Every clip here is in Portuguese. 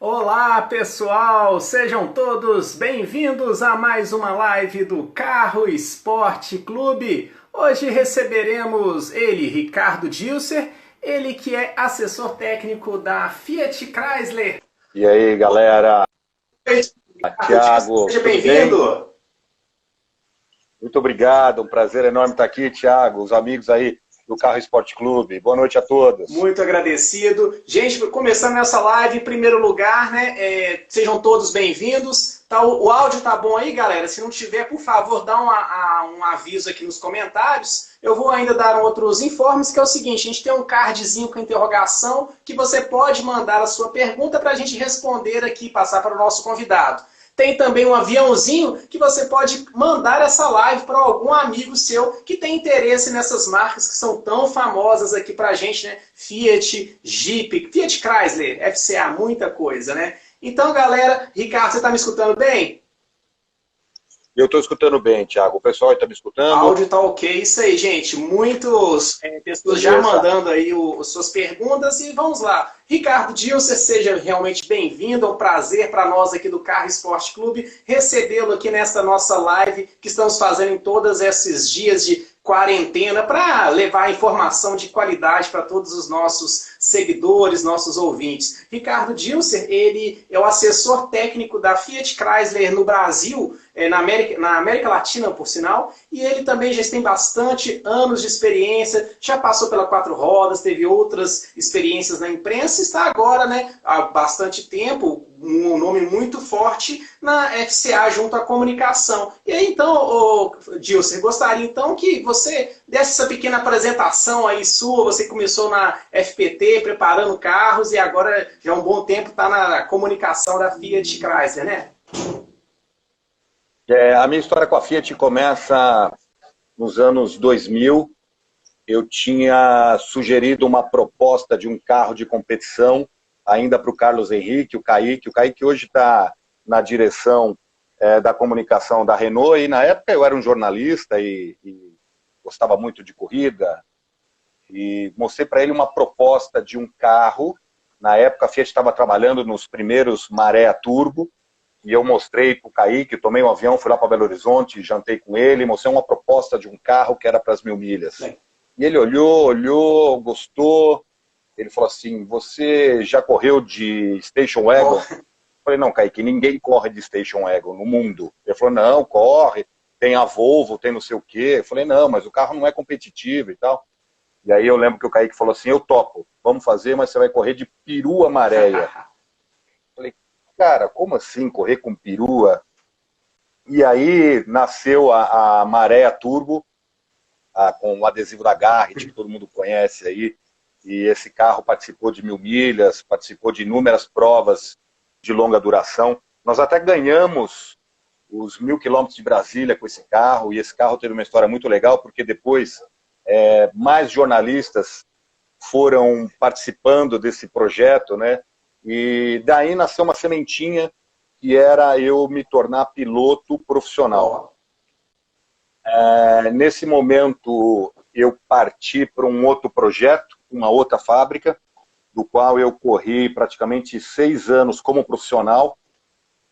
Olá pessoal, sejam todos bem-vindos a mais uma live do Carro Esporte Clube. Hoje receberemos ele, Ricardo Dilser, ele que é assessor técnico da Fiat Chrysler. E aí galera, Thiago, seja bem-vindo. Muito obrigado, um prazer enorme estar aqui, Thiago, os amigos aí do Carro Esporte Clube. Boa noite a todos. Muito agradecido. Gente, começando essa live, em primeiro lugar, né, sejam todos bem-vindos. Tá, o áudio tá bom aí, galera? Se não tiver, por favor, dá um aviso aqui nos comentários. Eu vou ainda dar outros informes, que é o seguinte, a gente tem um cardzinho com interrogação que você pode mandar a sua pergunta para a gente responder aqui e passar para o nosso convidado. Tem também um aviãozinho que você pode mandar essa live para algum amigo seu que tem interesse nessas marcas que são tão famosas aqui para a gente, né? Fiat, Jeep, Fiat Chrysler, FCA, muita coisa, né? Então, galera, Ricardo, você está me escutando bem? Eu estou escutando bem, Thiago. O pessoal está me escutando? O áudio está ok. Isso aí, gente. Muitas pessoas já mandando aí suas perguntas e vamos lá. Ricardo Dilser, seja realmente bem-vindo. É um prazer para nós aqui do Carro Esporte Clube recebê-lo aqui nesta nossa live que estamos fazendo em todos esses dias de quarentena para levar informação de qualidade para todos os nossos seguidores, nossos ouvintes. Ricardo Dilser, ele é o assessor técnico da Fiat Chrysler no Brasil, na América Latina, por sinal, e ele também já tem bastante anos de experiência, já passou pela Quatro Rodas, teve outras experiências na imprensa, está agora, né, há bastante tempo, um nome muito forte na FCA junto à comunicação. E aí, então, Dilser, gostaria então que você desse essa pequena apresentação aí sua, você começou na FPT, preparando carros, e agora já há um bom tempo está na comunicação da Fiat Chrysler, né? A minha história com a Fiat começa nos anos 2000. Eu tinha sugerido uma proposta de um carro de competição ainda para o Carlos Henrique, o Kaique hoje está na direção da comunicação da Renault, e na época eu era um jornalista e gostava muito de corrida, e mostrei para ele uma proposta de um carro. Na época a Fiat estava trabalhando nos primeiros Maré a Turbo, e eu mostrei para o Kaique, tomei um avião, fui lá para Belo Horizonte, jantei com ele, mostrei uma proposta de um carro que era para as 1000 milhas. Sim. E ele olhou, gostou. Ele falou assim, você já correu de Station Wagon? Eu falei, não, Kaique, ninguém corre de Station Wagon no mundo. Ele falou, não, corre, tem a Volvo, tem não sei o quê. Eu falei, não, mas o carro não é competitivo e tal. E aí eu lembro que o Kaique falou assim, eu topo, vamos fazer, mas você vai correr de perua maréia. Eu falei, cara, como assim correr com perua? E aí nasceu a Maré Turbo, com o adesivo da Garrett, que todo mundo conhece aí. E esse carro participou de 1000 milhas, participou de inúmeras provas de longa duração. Nós até ganhamos os 1000 quilômetros de Brasília com esse carro, e esse carro teve uma história muito legal, porque depois mais jornalistas foram participando desse projeto, né? E daí nasceu uma sementinha que era eu me tornar piloto profissional. Nesse momento eu parti para um outro projeto, uma outra fábrica, do qual eu corri praticamente 6 anos como profissional,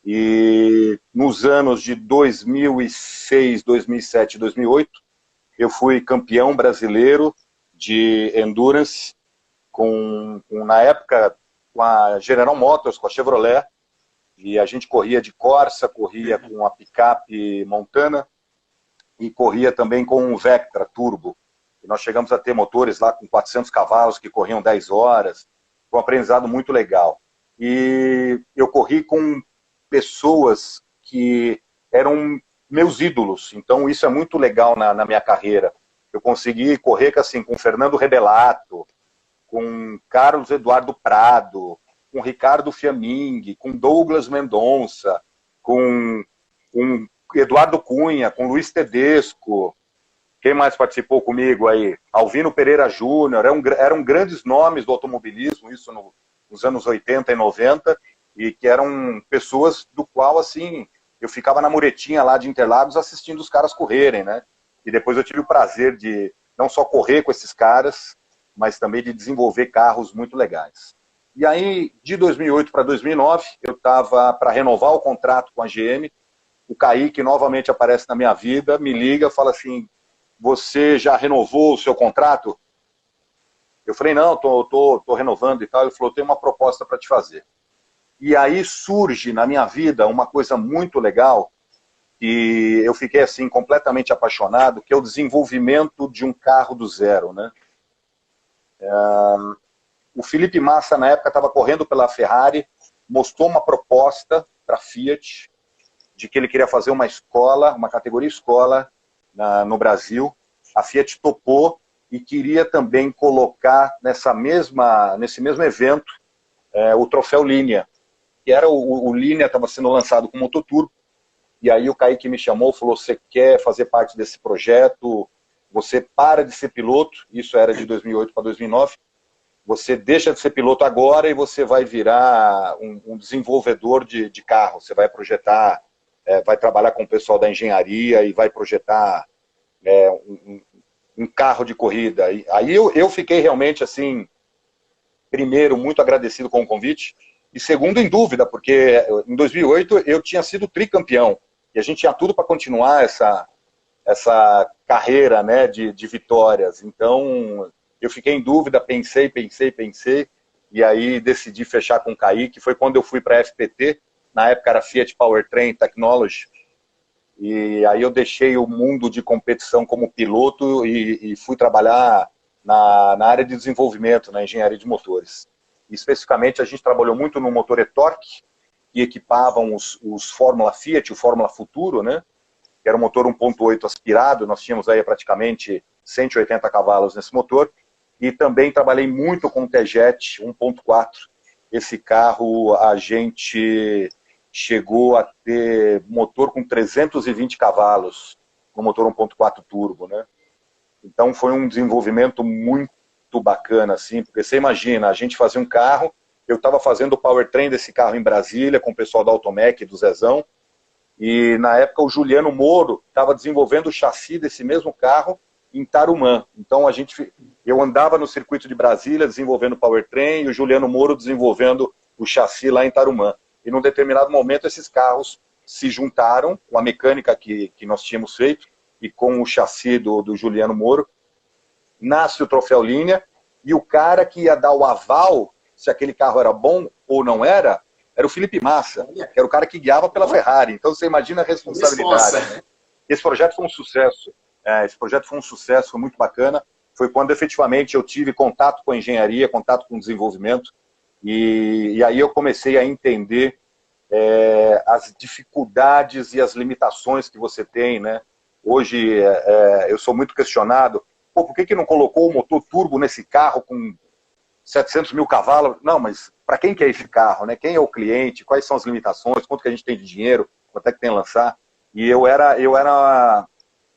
e nos anos de 2006, 2007 2008, eu fui campeão brasileiro de Endurance, na época com a General Motors, com a Chevrolet, e a gente corria de Corsa, corria com a picape Montana, e corria também com um Vectra Turbo. E nós chegamos a ter motores lá com 400 cavalos que corriam 10 horas. Foi um aprendizado muito legal. E eu corri com pessoas que eram meus ídolos. Então isso é muito legal na minha carreira. Eu consegui correr assim, com Fernando Rebelato, com Carlos Eduardo Prado, com Ricardo Fiammingue, com Douglas Mendonça, com Eduardo Cunha, com Luiz Tedesco. Quem mais participou comigo aí? Alvino Pereira Júnior, eram grandes nomes do automobilismo, isso nos anos 80 e 90, e que eram pessoas do qual, assim, eu ficava na muretinha lá de Interlagos assistindo os caras correrem, né? E depois eu tive o prazer de não só correr com esses caras, mas também de desenvolver carros muito legais. E aí, de 2008 para 2009, eu estava para renovar o contrato com a GM. O Kaique novamente aparece na minha vida, me liga, fala assim, você já renovou o seu contrato? Eu falei, não, tô renovando e tal. Ele falou, tem uma proposta para te fazer. E aí surge na minha vida uma coisa muito legal, que eu fiquei assim completamente apaixonado, que é o desenvolvimento de um carro do zero, né? O Felipe Massa, na época, estava correndo pela Ferrari, mostrou uma proposta para a Fiat, de que ele queria fazer uma escola, uma categoria escola no Brasil. A Fiat topou e queria também colocar nesse mesmo evento o troféu Linea, que era o Linea, estava sendo lançado com mototurbo. E aí o Kaique me chamou, falou, você quer fazer parte desse projeto, você para de ser piloto, isso era de 2008 para 2009, você deixa de ser piloto agora e você vai virar um desenvolvedor de carro, você vai projetar, vai trabalhar com o pessoal da engenharia e vai projetar um carro de corrida. E aí eu fiquei realmente assim, primeiro, muito agradecido com o convite, e segundo, em dúvida, porque em 2008 eu tinha sido tricampeão, e a gente tinha tudo para continuar essa carreira, né, de vitórias. Então, eu fiquei em dúvida, pensei, e aí decidi fechar com o Kaique. Foi quando eu fui para a FPT, na época era Fiat Powertrain Technology, e aí eu deixei o mundo de competição como piloto e fui trabalhar na área de desenvolvimento, na engenharia de motores. Especificamente, a gente trabalhou muito no motor e-torque, que equipavam os Fórmula Fiat, o Fórmula Futuro, né? Que era um motor 1.8 aspirado, nós tínhamos aí praticamente 180 cavalos nesse motor, e também trabalhei muito com o T-Jet 1.4. Esse carro a gente chegou a ter motor com 320 cavalos, no motor 1.4 turbo, né? Então foi um desenvolvimento muito bacana, assim, porque você imagina, a gente fazia um carro, eu estava fazendo o powertrain desse carro em Brasília, com o pessoal da Automec, do Zezão, e na época o Juliano Moro estava desenvolvendo o chassi desse mesmo carro em Tarumã. Então eu andava no circuito de Brasília desenvolvendo o powertrain e o Juliano Moro desenvolvendo o chassi lá em Tarumã. E num determinado momento esses carros se juntaram com a mecânica que nós tínhamos feito e com o chassi do Juliano Moro. Nasce o troféu Linea e o cara que ia dar o aval se aquele carro era bom ou não era o Felipe Massa, que era o cara que guiava pela Ferrari. Então você imagina a responsabilidade. Né? Esse projeto foi um sucesso. Foi muito bacana. Foi quando efetivamente eu tive contato com a engenharia, contato com o desenvolvimento, e aí eu comecei a entender as dificuldades e as limitações que você tem, né? Hoje eu sou muito questionado, por que não colocou o motor turbo nesse carro com 700 mil cavalos? Não, mas para quem que é esse carro, né? Quem é o cliente? Quais são as limitações? Quanto que a gente tem de dinheiro? Quanto é que tem a lançar? E eu era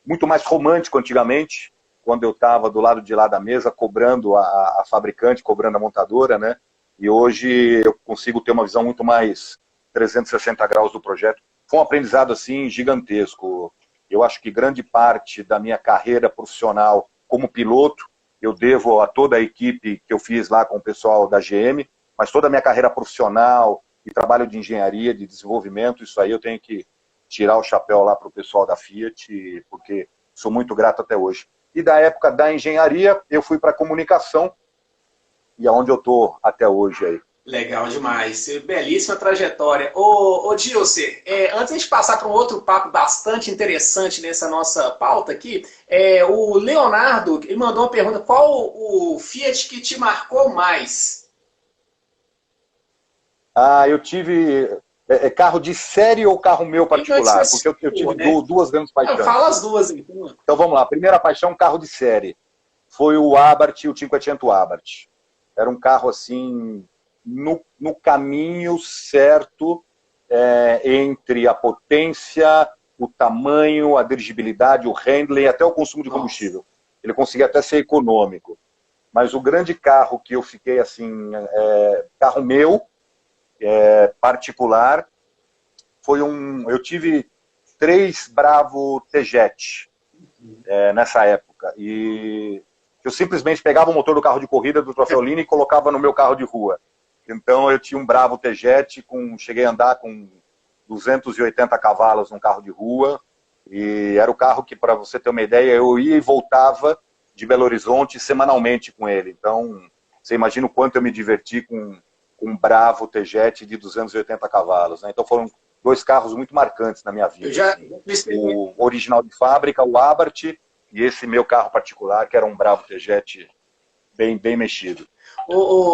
muito mais romântico antigamente, quando eu estava do lado de lá da mesa, cobrando a fabricante, cobrando a montadora, né? E hoje eu consigo ter uma visão muito mais 360 graus do projeto. Foi um aprendizado, assim, gigantesco. Eu acho que grande parte da minha carreira profissional como piloto, eu devo a toda a equipe que eu fiz lá com o pessoal da GM, mas toda a minha carreira profissional e trabalho de engenharia, de desenvolvimento, isso aí eu tenho que tirar o chapéu lá para o pessoal da Fiat, porque sou muito grato até hoje. E da época da engenharia, eu fui para a comunicação, e é onde eu estou até hoje aí. Legal demais, belíssima trajetória. Ô Dilce, antes de passar para um outro papo bastante interessante nessa nossa pauta aqui, o Leonardo ele mandou uma pergunta, qual o Fiat que te marcou mais? Eu tive carro de série ou carro meu particular? Porque eu tive duas grandes paixões. Fala as duas, então. Então vamos lá, primeira paixão, carro de série. Foi o Abarth, o Cinquecento Abarth. Era um carro assim... No caminho certo entre a potência, o tamanho, a dirigibilidade, o handling, até o consumo de combustível. Ele conseguia até ser econômico. Mas o grande carro que eu fiquei assim, carro meu, particular, foi eu tive 3 Bravo T-Jet nessa época. E eu simplesmente pegava o motor do carro de corrida do Troféu Linea e colocava no meu carro de rua. Então eu tinha um Bravo T-Jet, cheguei a andar com 280 cavalos num carro de rua, e era o carro que, para você ter uma ideia, eu ia e voltava de Belo Horizonte semanalmente com ele. Então, você imagina o quanto eu me diverti com um Bravo T-Jet de 280 cavalos, né? Então foram dois carros muito marcantes na minha vida. O original de fábrica, o Abarth, e esse meu carro particular, que era um Bravo T-Jet bem mexido.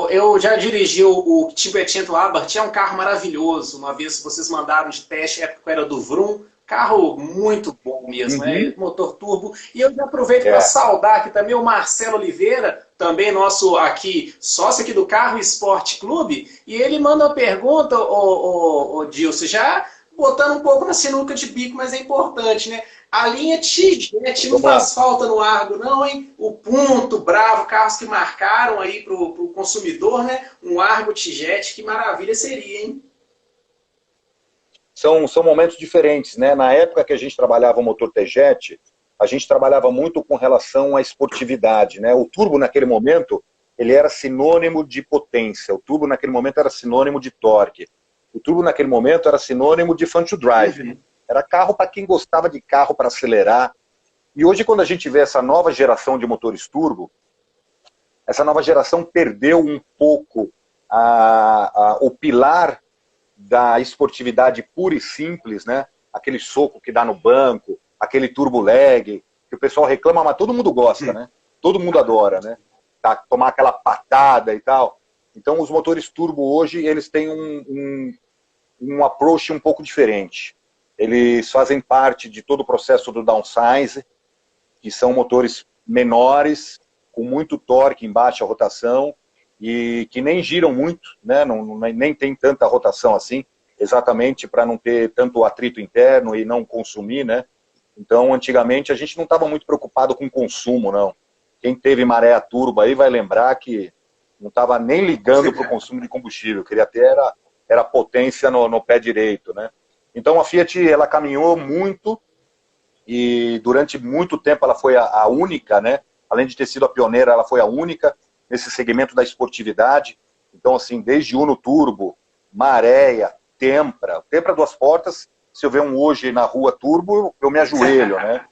Eu já dirigi o Cinquecento Abarth, é um carro maravilhoso. Uma vez vocês mandaram de teste, época era do Vroom, carro muito bom mesmo, né? Motor turbo. E eu já aproveito para saudar aqui também o Marcelo Oliveira, também nosso aqui, sócio aqui do Carro Esporte Clube, e ele manda uma pergunta, o Dilson, já botando um pouco na sinuca de bico, mas é importante, né? A linha T-Jet não faz falta no Argo, não, hein? O Punto, Bravo, carros que marcaram aí para o consumidor, né? Um Argo T-Jet, que maravilha seria, hein? São momentos diferentes, né? Na época que a gente trabalhava o motor T-Jet, a gente trabalhava muito com relação à esportividade, né? O turbo, naquele momento, ele era sinônimo de potência. O turbo, naquele momento, era sinônimo de torque. O turbo, naquele momento, era sinônimo de fun to drive. Era carro para quem gostava de carro para acelerar. E hoje, quando a gente vê essa nova geração de motores turbo, essa nova geração perdeu um pouco o pilar da esportividade pura e simples, né? Aquele soco que dá no banco, aquele turbo lag, que o pessoal reclama, mas todo mundo gosta, né? Todo mundo adora, né? Tomar aquela patada e tal. Então, os motores turbo hoje, eles têm um approach um pouco diferente. Eles fazem parte de todo o processo do downsize, que são motores menores, com muito torque em baixa rotação, e que nem giram muito, né? Nem tem tanta rotação assim, exatamente para não ter tanto atrito interno e não consumir, né? Então, antigamente, a gente não estava muito preocupado com consumo, não. Quem teve maré a turbo aí vai lembrar que não estava nem ligando para o consumo de combustível, queria ter era potência no pé direito, né? Então, a Fiat, ela caminhou muito, e durante muito tempo ela foi a única, né? Além de ter sido a pioneira, ela foi a única nesse segmento da esportividade. Então, assim, desde Uno Turbo, Maréia, Tempra duas portas, se eu ver um hoje na rua turbo, eu me ajoelho, né?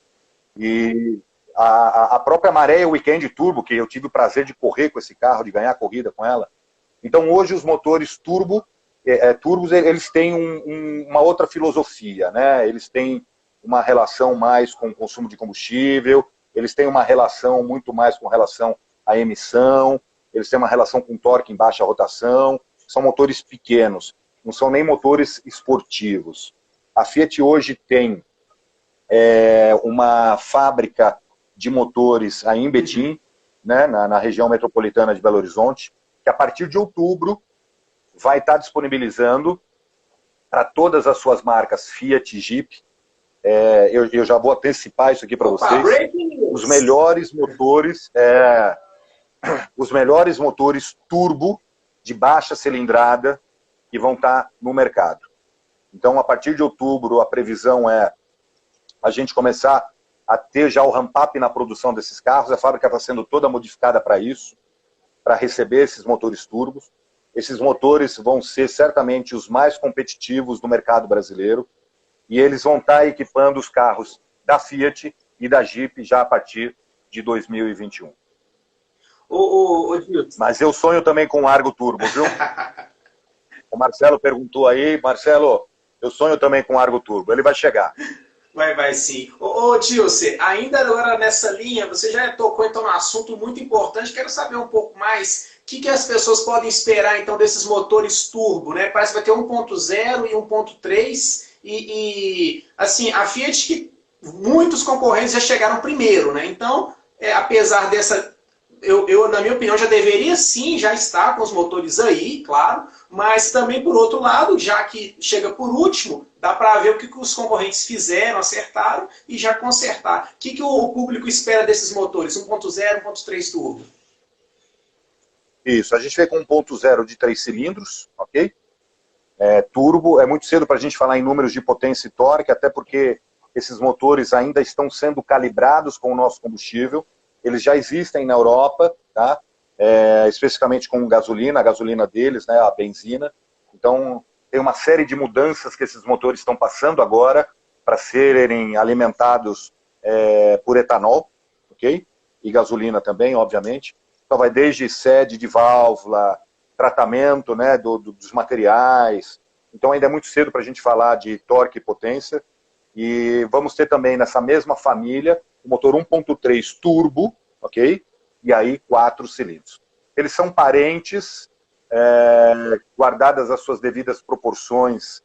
E a própria Maréia Weekend Turbo, que eu tive o prazer de correr com esse carro, de ganhar a corrida com ela. Então, hoje, os motores turbos, eles têm uma outra filosofia, né? Eles têm uma relação mais com o consumo de combustível, eles têm uma relação muito mais com relação à emissão, eles têm uma relação com torque em baixa rotação, são motores pequenos, não são nem motores esportivos. A Fiat hoje tem uma fábrica de motores aí em Betim, né, na região metropolitana de Belo Horizonte, que a partir de outubro vai estar disponibilizando para todas as suas marcas Fiat e Jeep. Eu já vou antecipar isso aqui para vocês. Os melhores motores turbo de baixa cilindrada que vão estar no mercado. Então, a partir de outubro, a previsão é a gente começar a ter já o ramp-up na produção desses carros. A fábrica está sendo toda modificada para isso, para receber esses motores turbos. Esses motores vão ser certamente os mais competitivos do mercado brasileiro, e eles vão estar equipando os carros da Fiat e da Jeep já a partir de 2021. Mas eu sonho também com o Argo Turbo, viu? O Marcelo perguntou aí, Marcelo, eu sonho também com o Argo Turbo, ele vai chegar. Vai sim. Dilce, ainda agora nessa linha, você já tocou então num assunto muito importante, quero saber um pouco mais o que as pessoas podem esperar então desses motores turbo, né? Parece que vai ter 1.0 e 1.3 e assim, a Fiat que muitos concorrentes já chegaram primeiro, né? Então, apesar dessa... Eu, na minha opinião, já deveria sim já estar com os motores aí, claro, mas também, por outro lado, já que chega por último, dá para ver o que os concorrentes fizeram, acertaram e já consertar. O que o público espera desses motores? 1.0, 1.3 turbo? Isso, a gente vem com 1.0 de 3 cilindros, ok? Turbo, é muito cedo para a gente falar em números de potência e torque, até porque esses motores ainda estão sendo calibrados com o nosso combustível. Eles já existem na Europa, tá? especificamente com gasolina, a gasolina deles, né, a benzina. Então, tem uma série de mudanças que esses motores estão passando agora para serem alimentados por etanol, ok? E gasolina também, obviamente. Então, vai desde sede de válvula, tratamento, né, dos materiais. Então, ainda é muito cedo para a gente falar de torque e potência. E vamos ter também nessa mesma família o motor 1.3 turbo, ok? E aí 4 cilindros. Eles são parentes, guardadas as suas devidas proporções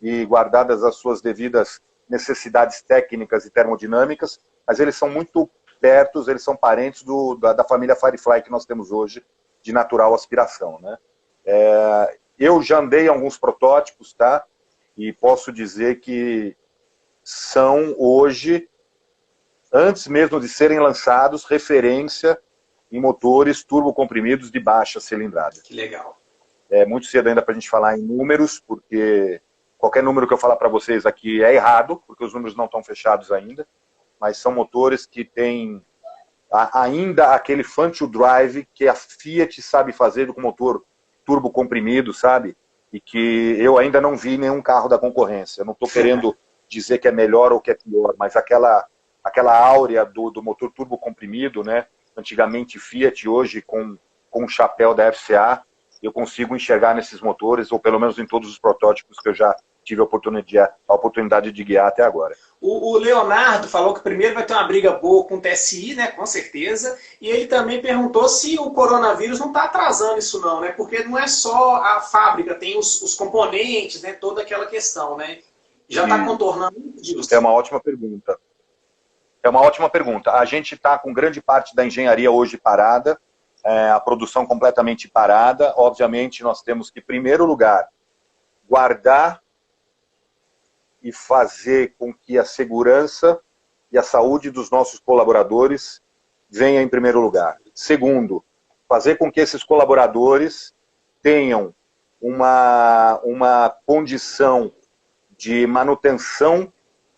e guardadas as suas devidas necessidades técnicas e termodinâmicas, mas eles são muito perto, eles são parentes da família Firefly que nós temos hoje, de natural aspiração, né? Eu já andei em alguns protótipos, tá? E posso dizer que são hoje, antes mesmo de serem lançados, referência em motores turbocomprimidos de baixa cilindrada. Que legal. É muito cedo ainda para a gente falar em números, porque qualquer número que eu falar para vocês aqui é errado, porque os números não estão fechados ainda, mas são motores que têm ainda aquele fun to drive que a Fiat sabe fazer com motor turbocomprimido, sabe? E que eu ainda não vi em nenhum carro da concorrência. Eu não estou querendo dizer que é melhor ou que é pior, mas aquela áurea do motor turbocomprimido, né? Antigamente Fiat, hoje com o chapéu da FCA, eu consigo enxergar nesses motores, ou pelo menos em todos os protótipos que eu já tive a oportunidade de guiar até agora. O Leonardo falou que primeiro vai ter uma briga boa com o TSI, né, com certeza, e ele também perguntou se o coronavírus não está atrasando isso não, né, porque não é só a fábrica, tem os componentes, né, toda aquela questão, né. Já está contornando isso? É uma ótima pergunta. É uma ótima pergunta. A gente está com grande parte da engenharia hoje parada, a produção completamente parada. Obviamente, nós temos que, em primeiro lugar, guardar e fazer com que a segurança e a saúde dos nossos colaboradores venha em primeiro lugar. Segundo, fazer com que esses colaboradores tenham uma condição de manutenção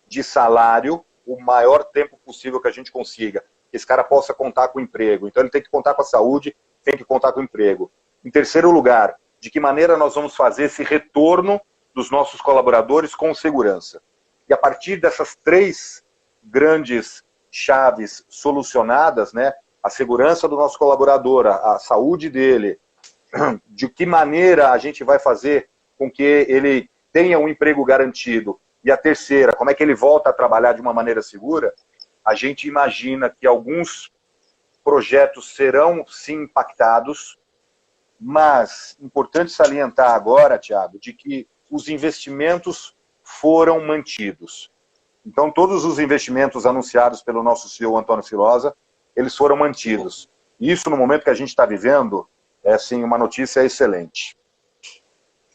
de salário o maior tempo possível que a gente consiga. Que esse cara possa contar com o emprego. Então ele tem que contar com a saúde, tem que contar com o emprego. Em terceiro lugar, de que maneira nós vamos fazer esse retorno dos nossos colaboradores com segurança. E a partir dessas 3 grandes chaves solucionadas, né, a segurança do nosso colaborador, a saúde dele, de que maneira a gente vai fazer com que ele tenha um emprego garantido, e a terceira, como é que ele volta a trabalhar de uma maneira segura, a gente imagina que alguns projetos serão sim impactados, mas importante salientar agora, Thiago, de que os investimentos foram mantidos. Então, todos os investimentos anunciados pelo nosso CEO, Antônio Filosa, eles foram mantidos. Isso, no momento que a gente está vivendo, é assim, uma notícia excelente.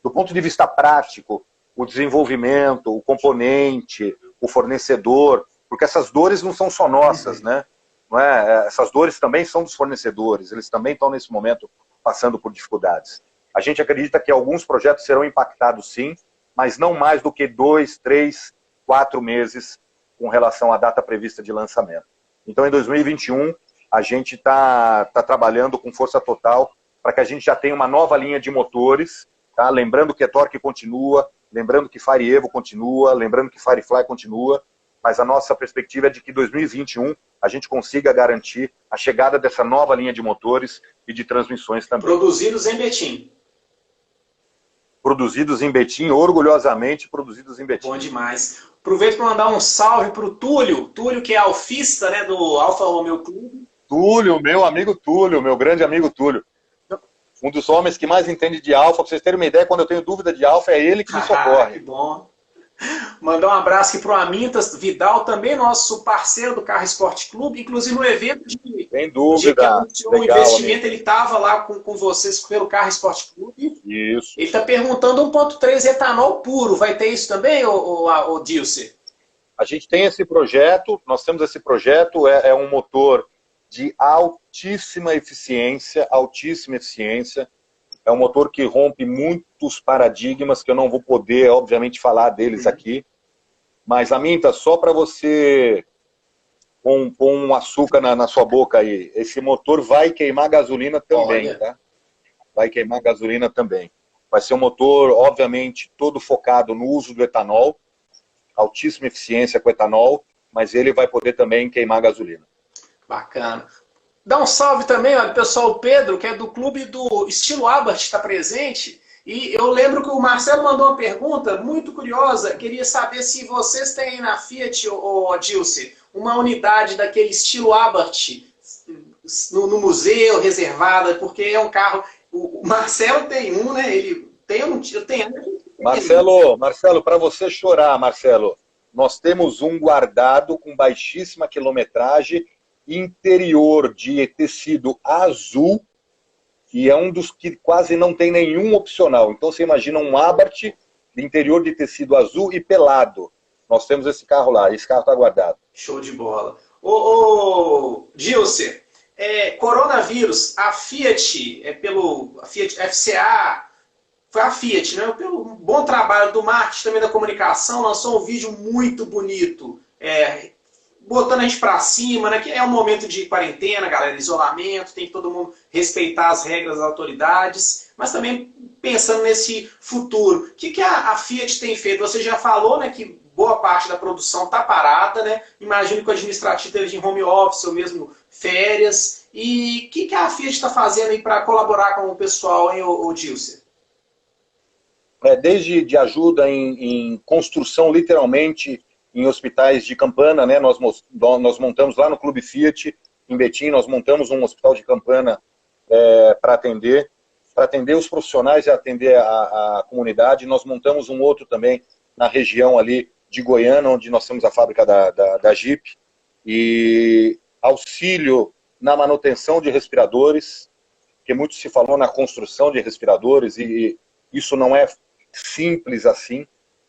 Do ponto de vista prático, o desenvolvimento, o componente, o fornecedor, porque essas dores não são só nossas, né? Não é? Essas dores também são dos fornecedores, eles também estão nesse momento passando por dificuldades. A gente acredita que alguns projetos serão impactados sim, mas não mais do que 2, 3, 4 meses com relação à data prevista de lançamento. Então, em 2021, a gente está trabalhando com força total para que a gente já tenha uma nova linha de motores, tá? Lembrando que a Torque continua, lembrando que Fire Evo continua, lembrando que Firefly continua, mas a nossa perspectiva é de que em 2021 a gente consiga garantir a chegada dessa nova linha de motores e de transmissões também. Produzidos em Betim. Produzidos em Betim, orgulhosamente produzidos em Betim. Bom demais. Aproveito para mandar um salve para o Túlio. Túlio, que é alfista, né, do Alfa Romeo Clube. Túlio, meu amigo Túlio, meu grande amigo Túlio. Um dos homens que mais entende de Alfa. Para vocês terem uma ideia, quando eu tenho dúvida de Alfa, é ele que me socorre. Que bom. Mandar um abraço aqui para o Amintas Vidal, também nosso parceiro do Carro Esporte Clube, inclusive no evento sem dúvida, que anunciou o investimento, ele estava lá com vocês pelo Carro Esporte Clube. Isso. Ele está perguntando 1.3 etanol puro, vai ter isso também, ô Dilce? A gente tem esse projeto, nós temos esse projeto, é um motor de altíssima eficiência, é um motor que rompe muitos paradigmas, que eu não vou poder, obviamente, falar deles aqui. Mas, Aminta, só para você com um açúcar na sua boca aí. Esse motor vai queimar gasolina também, tá? Vai queimar gasolina também. Vai ser um motor, obviamente, todo focado no uso do etanol, altíssima eficiência com etanol, mas ele vai poder também queimar gasolina. Bacana. Dá um salve também, olha, pessoal, o Pedro, que é do clube do Estilo Abarth, está presente. E eu lembro que o Marcelo mandou uma pergunta muito curiosa. Queria saber se vocês têm na Fiat, Dilce, uma unidade daquele estilo Abarth no museu, reservada, porque é um carro... O Marcelo tem um, né? Ele tem um... Eu tenho... Marcelo, para você chorar, Marcelo, nós temos um guardado com baixíssima quilometragem, interior de tecido azul, e é um dos que quase não tem nenhum opcional. Então você imagina um Abarth de interior de tecido azul e pelado. Nós temos esse carro lá, esse carro está guardado. Show de bola. Ô Dilce, coronavírus, a Fiat, a Fiat FCA, foi a Fiat, né? Pelo bom trabalho do marketing, também da comunicação, lançou um vídeo muito bonito, botando a gente pra cima, né? Que é um momento de quarentena, galera, isolamento, tem que todo mundo respeitar as regras das autoridades, mas também pensando nesse futuro. O que a Fiat tem feito? Você já falou, né, que boa parte da produção está parada, né? Imagino que o administrativo teve de home office ou mesmo férias. E o que a Fiat está fazendo aí para colaborar com o pessoal, hein, Dilce? Desde de ajuda em construção, literalmente, em hospitais de campana, né? Nós montamos lá no Clube Fiat, em Betim, nós montamos um hospital de campana para atender os profissionais e atender a comunidade. Nós montamos um outro também na região ali de Goiânia, onde nós temos a fábrica da Jeep, e auxílio na manutenção de respiradores, que muito se falou na construção de respiradores, e isso não é simples assim.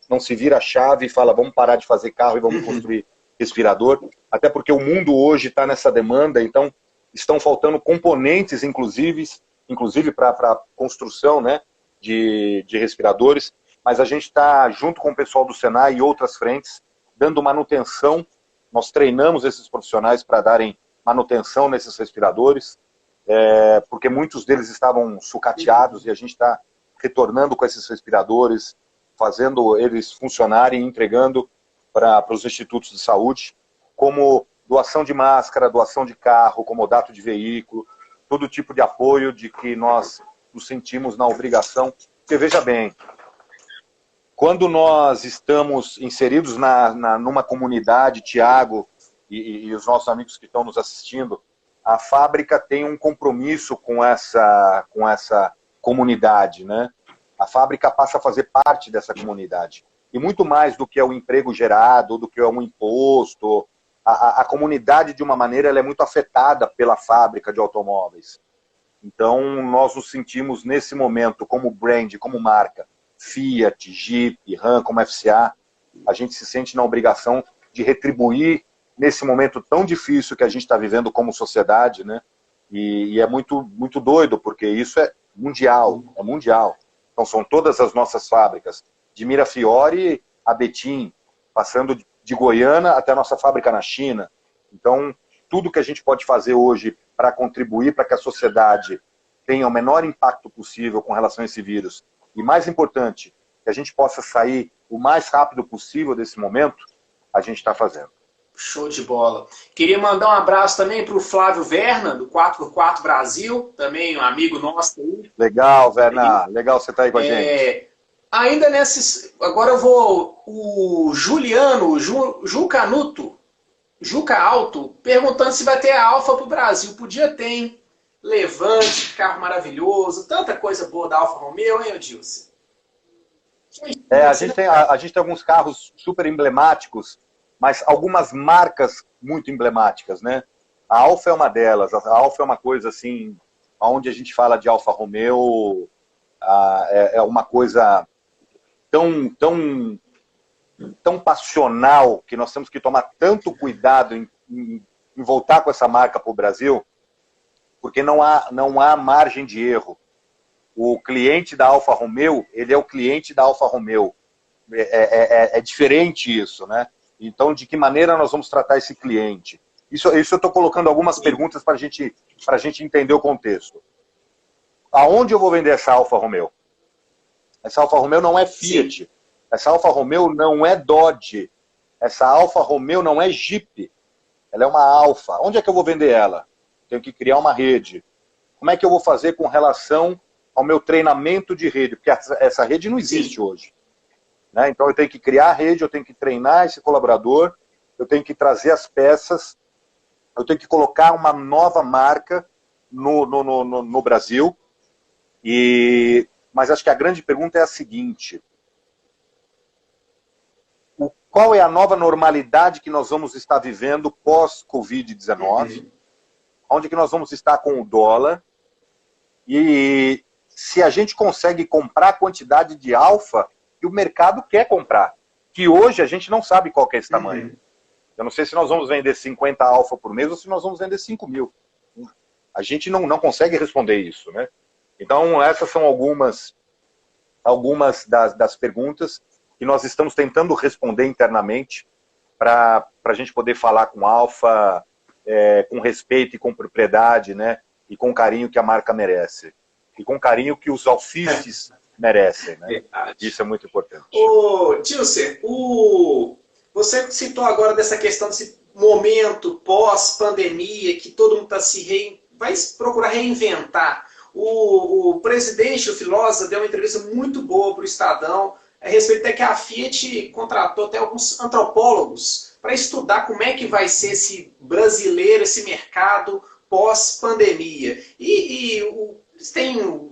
Não se vira a chave e fala, vamos parar de fazer carro e vamos construir respirador. Até porque o mundo hoje está nessa demanda, então estão faltando componentes, inclusive para construção, né, de respiradores. Mas a gente está, junto com o pessoal do Senai e outras frentes, dando manutenção. Nós treinamos esses profissionais para darem manutenção nesses respiradores, porque muitos deles estavam sucateados e a gente está retornando com esses respiradores, fazendo eles funcionarem e entregando para os institutos de saúde, como doação de máscara, doação de carro, comodato de veículo, todo tipo de apoio de que nós nos sentimos na obrigação. Porque veja bem, quando nós estamos inseridos numa comunidade, Tiago e os nossos amigos que estão nos assistindo, a fábrica tem um compromisso com essa comunidade, né? A fábrica passa a fazer parte dessa comunidade. E muito mais do que é o emprego gerado, do que é um imposto, a comunidade, de uma maneira, ela é muito afetada pela fábrica de automóveis. Então, nós nos sentimos, nesse momento, como brand, como marca, Fiat, Jeep, Ram, como FCA, a gente se sente na obrigação de retribuir nesse momento tão difícil que a gente está vivendo como sociedade, né? E é muito, muito doido, porque isso é mundial, Então são todas as nossas fábricas, de Mirafiori a Betim, passando de Goiânia até a nossa fábrica na China. Então, tudo que a gente pode fazer hoje para contribuir para que a sociedade tenha o menor impacto possível com relação a esse vírus, e mais importante, que a gente possa sair o mais rápido possível desse momento, a gente está fazendo. Show de bola. Queria mandar um abraço também para o Flávio Verna, do 4x4 Brasil, também um amigo nosso aí. Legal, Verna. Legal você estar aí com a gente. Ainda nesses... Agora eu vou... O Juliano, Juca Alto, perguntando se vai ter a Alfa para o Brasil. Podia ter, hein? Levante, carro maravilhoso, tanta coisa boa da Alfa Romeo, hein, Dilce? A gente tem alguns carros super emblemáticos, mas algumas marcas muito emblemáticas, né? A Alfa é uma delas. A Alfa é uma coisa assim, onde a gente fala de Alfa Romeo, é uma coisa tão passional que nós temos que tomar tanto cuidado em voltar com essa marca para o Brasil, porque não há margem de erro. O cliente da Alfa Romeo, ele é o cliente da Alfa Romeo. É diferente isso, né? Então, de que maneira nós vamos tratar esse cliente? Isso eu estou colocando algumas perguntas para a gente entender o contexto. Aonde eu vou vender essa Alfa Romeo? Essa Alfa Romeo não é Fiat. Sim. Essa Alfa Romeo não é Dodge. Essa Alfa Romeo não é Jeep. Ela é uma Alfa. Onde é que eu vou vender ela? Tenho que criar uma rede. Como é que eu vou fazer com relação ao meu treinamento de rede? Porque essa rede não existe Sim. hoje. Né? Então eu tenho que criar a rede, eu tenho que treinar esse colaborador, eu tenho que trazer as peças, eu tenho que colocar uma nova marca no Brasil. Mas acho que a grande pergunta é a seguinte: qual é a nova normalidade que nós vamos estar vivendo pós-Covid-19? Onde que nós vamos estar com o dólar? E se a gente consegue comprar a quantidade de Alfa que o mercado quer comprar, que hoje a gente não sabe qual que é esse tamanho. Eu não sei se nós vamos vender 50 Alfa por mês ou se nós vamos vender 5 mil. A gente não consegue responder isso, né? Então, essas são algumas das perguntas que nós estamos tentando responder internamente para a gente poder falar com Alfa com respeito e com propriedade, né? E com o carinho que a marca merece. E com o carinho que os alfistes merecem, né? Isso é muito importante. Ô, Dilcer, você citou agora dessa questão desse momento pós-pandemia, que todo mundo vai procurar reinventar. O presidente, o Filosa, deu uma entrevista muito boa para o Estadão, a respeito até que a Fiat contratou até alguns antropólogos para estudar como é que vai ser esse brasileiro, esse mercado pós-pandemia.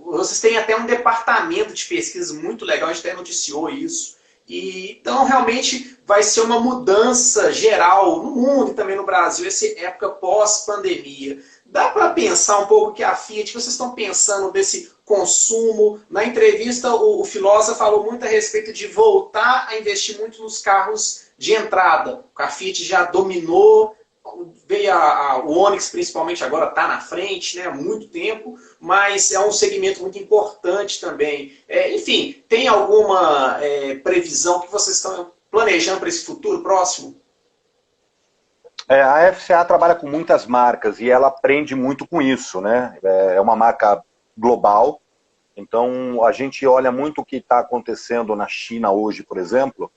Vocês têm até um departamento de pesquisa muito legal, a gente até noticiou isso. Então, realmente, vai ser uma mudança geral no mundo e também no Brasil, essa época pós-pandemia. Dá para pensar um pouco que a Fiat, vocês estão pensando desse consumo? Na entrevista, o Filosa falou muito a respeito de voltar a investir muito nos carros de entrada. A Fiat já dominou, veio o Onix principalmente agora está na frente, né, há muito tempo, mas é um segmento muito importante também. Enfim, tem alguma previsão que vocês estão planejando para esse futuro próximo? A FCA trabalha com muitas marcas e ela aprende muito com isso, né? É uma marca global, então a gente olha muito o que está acontecendo na China hoje, por exemplo.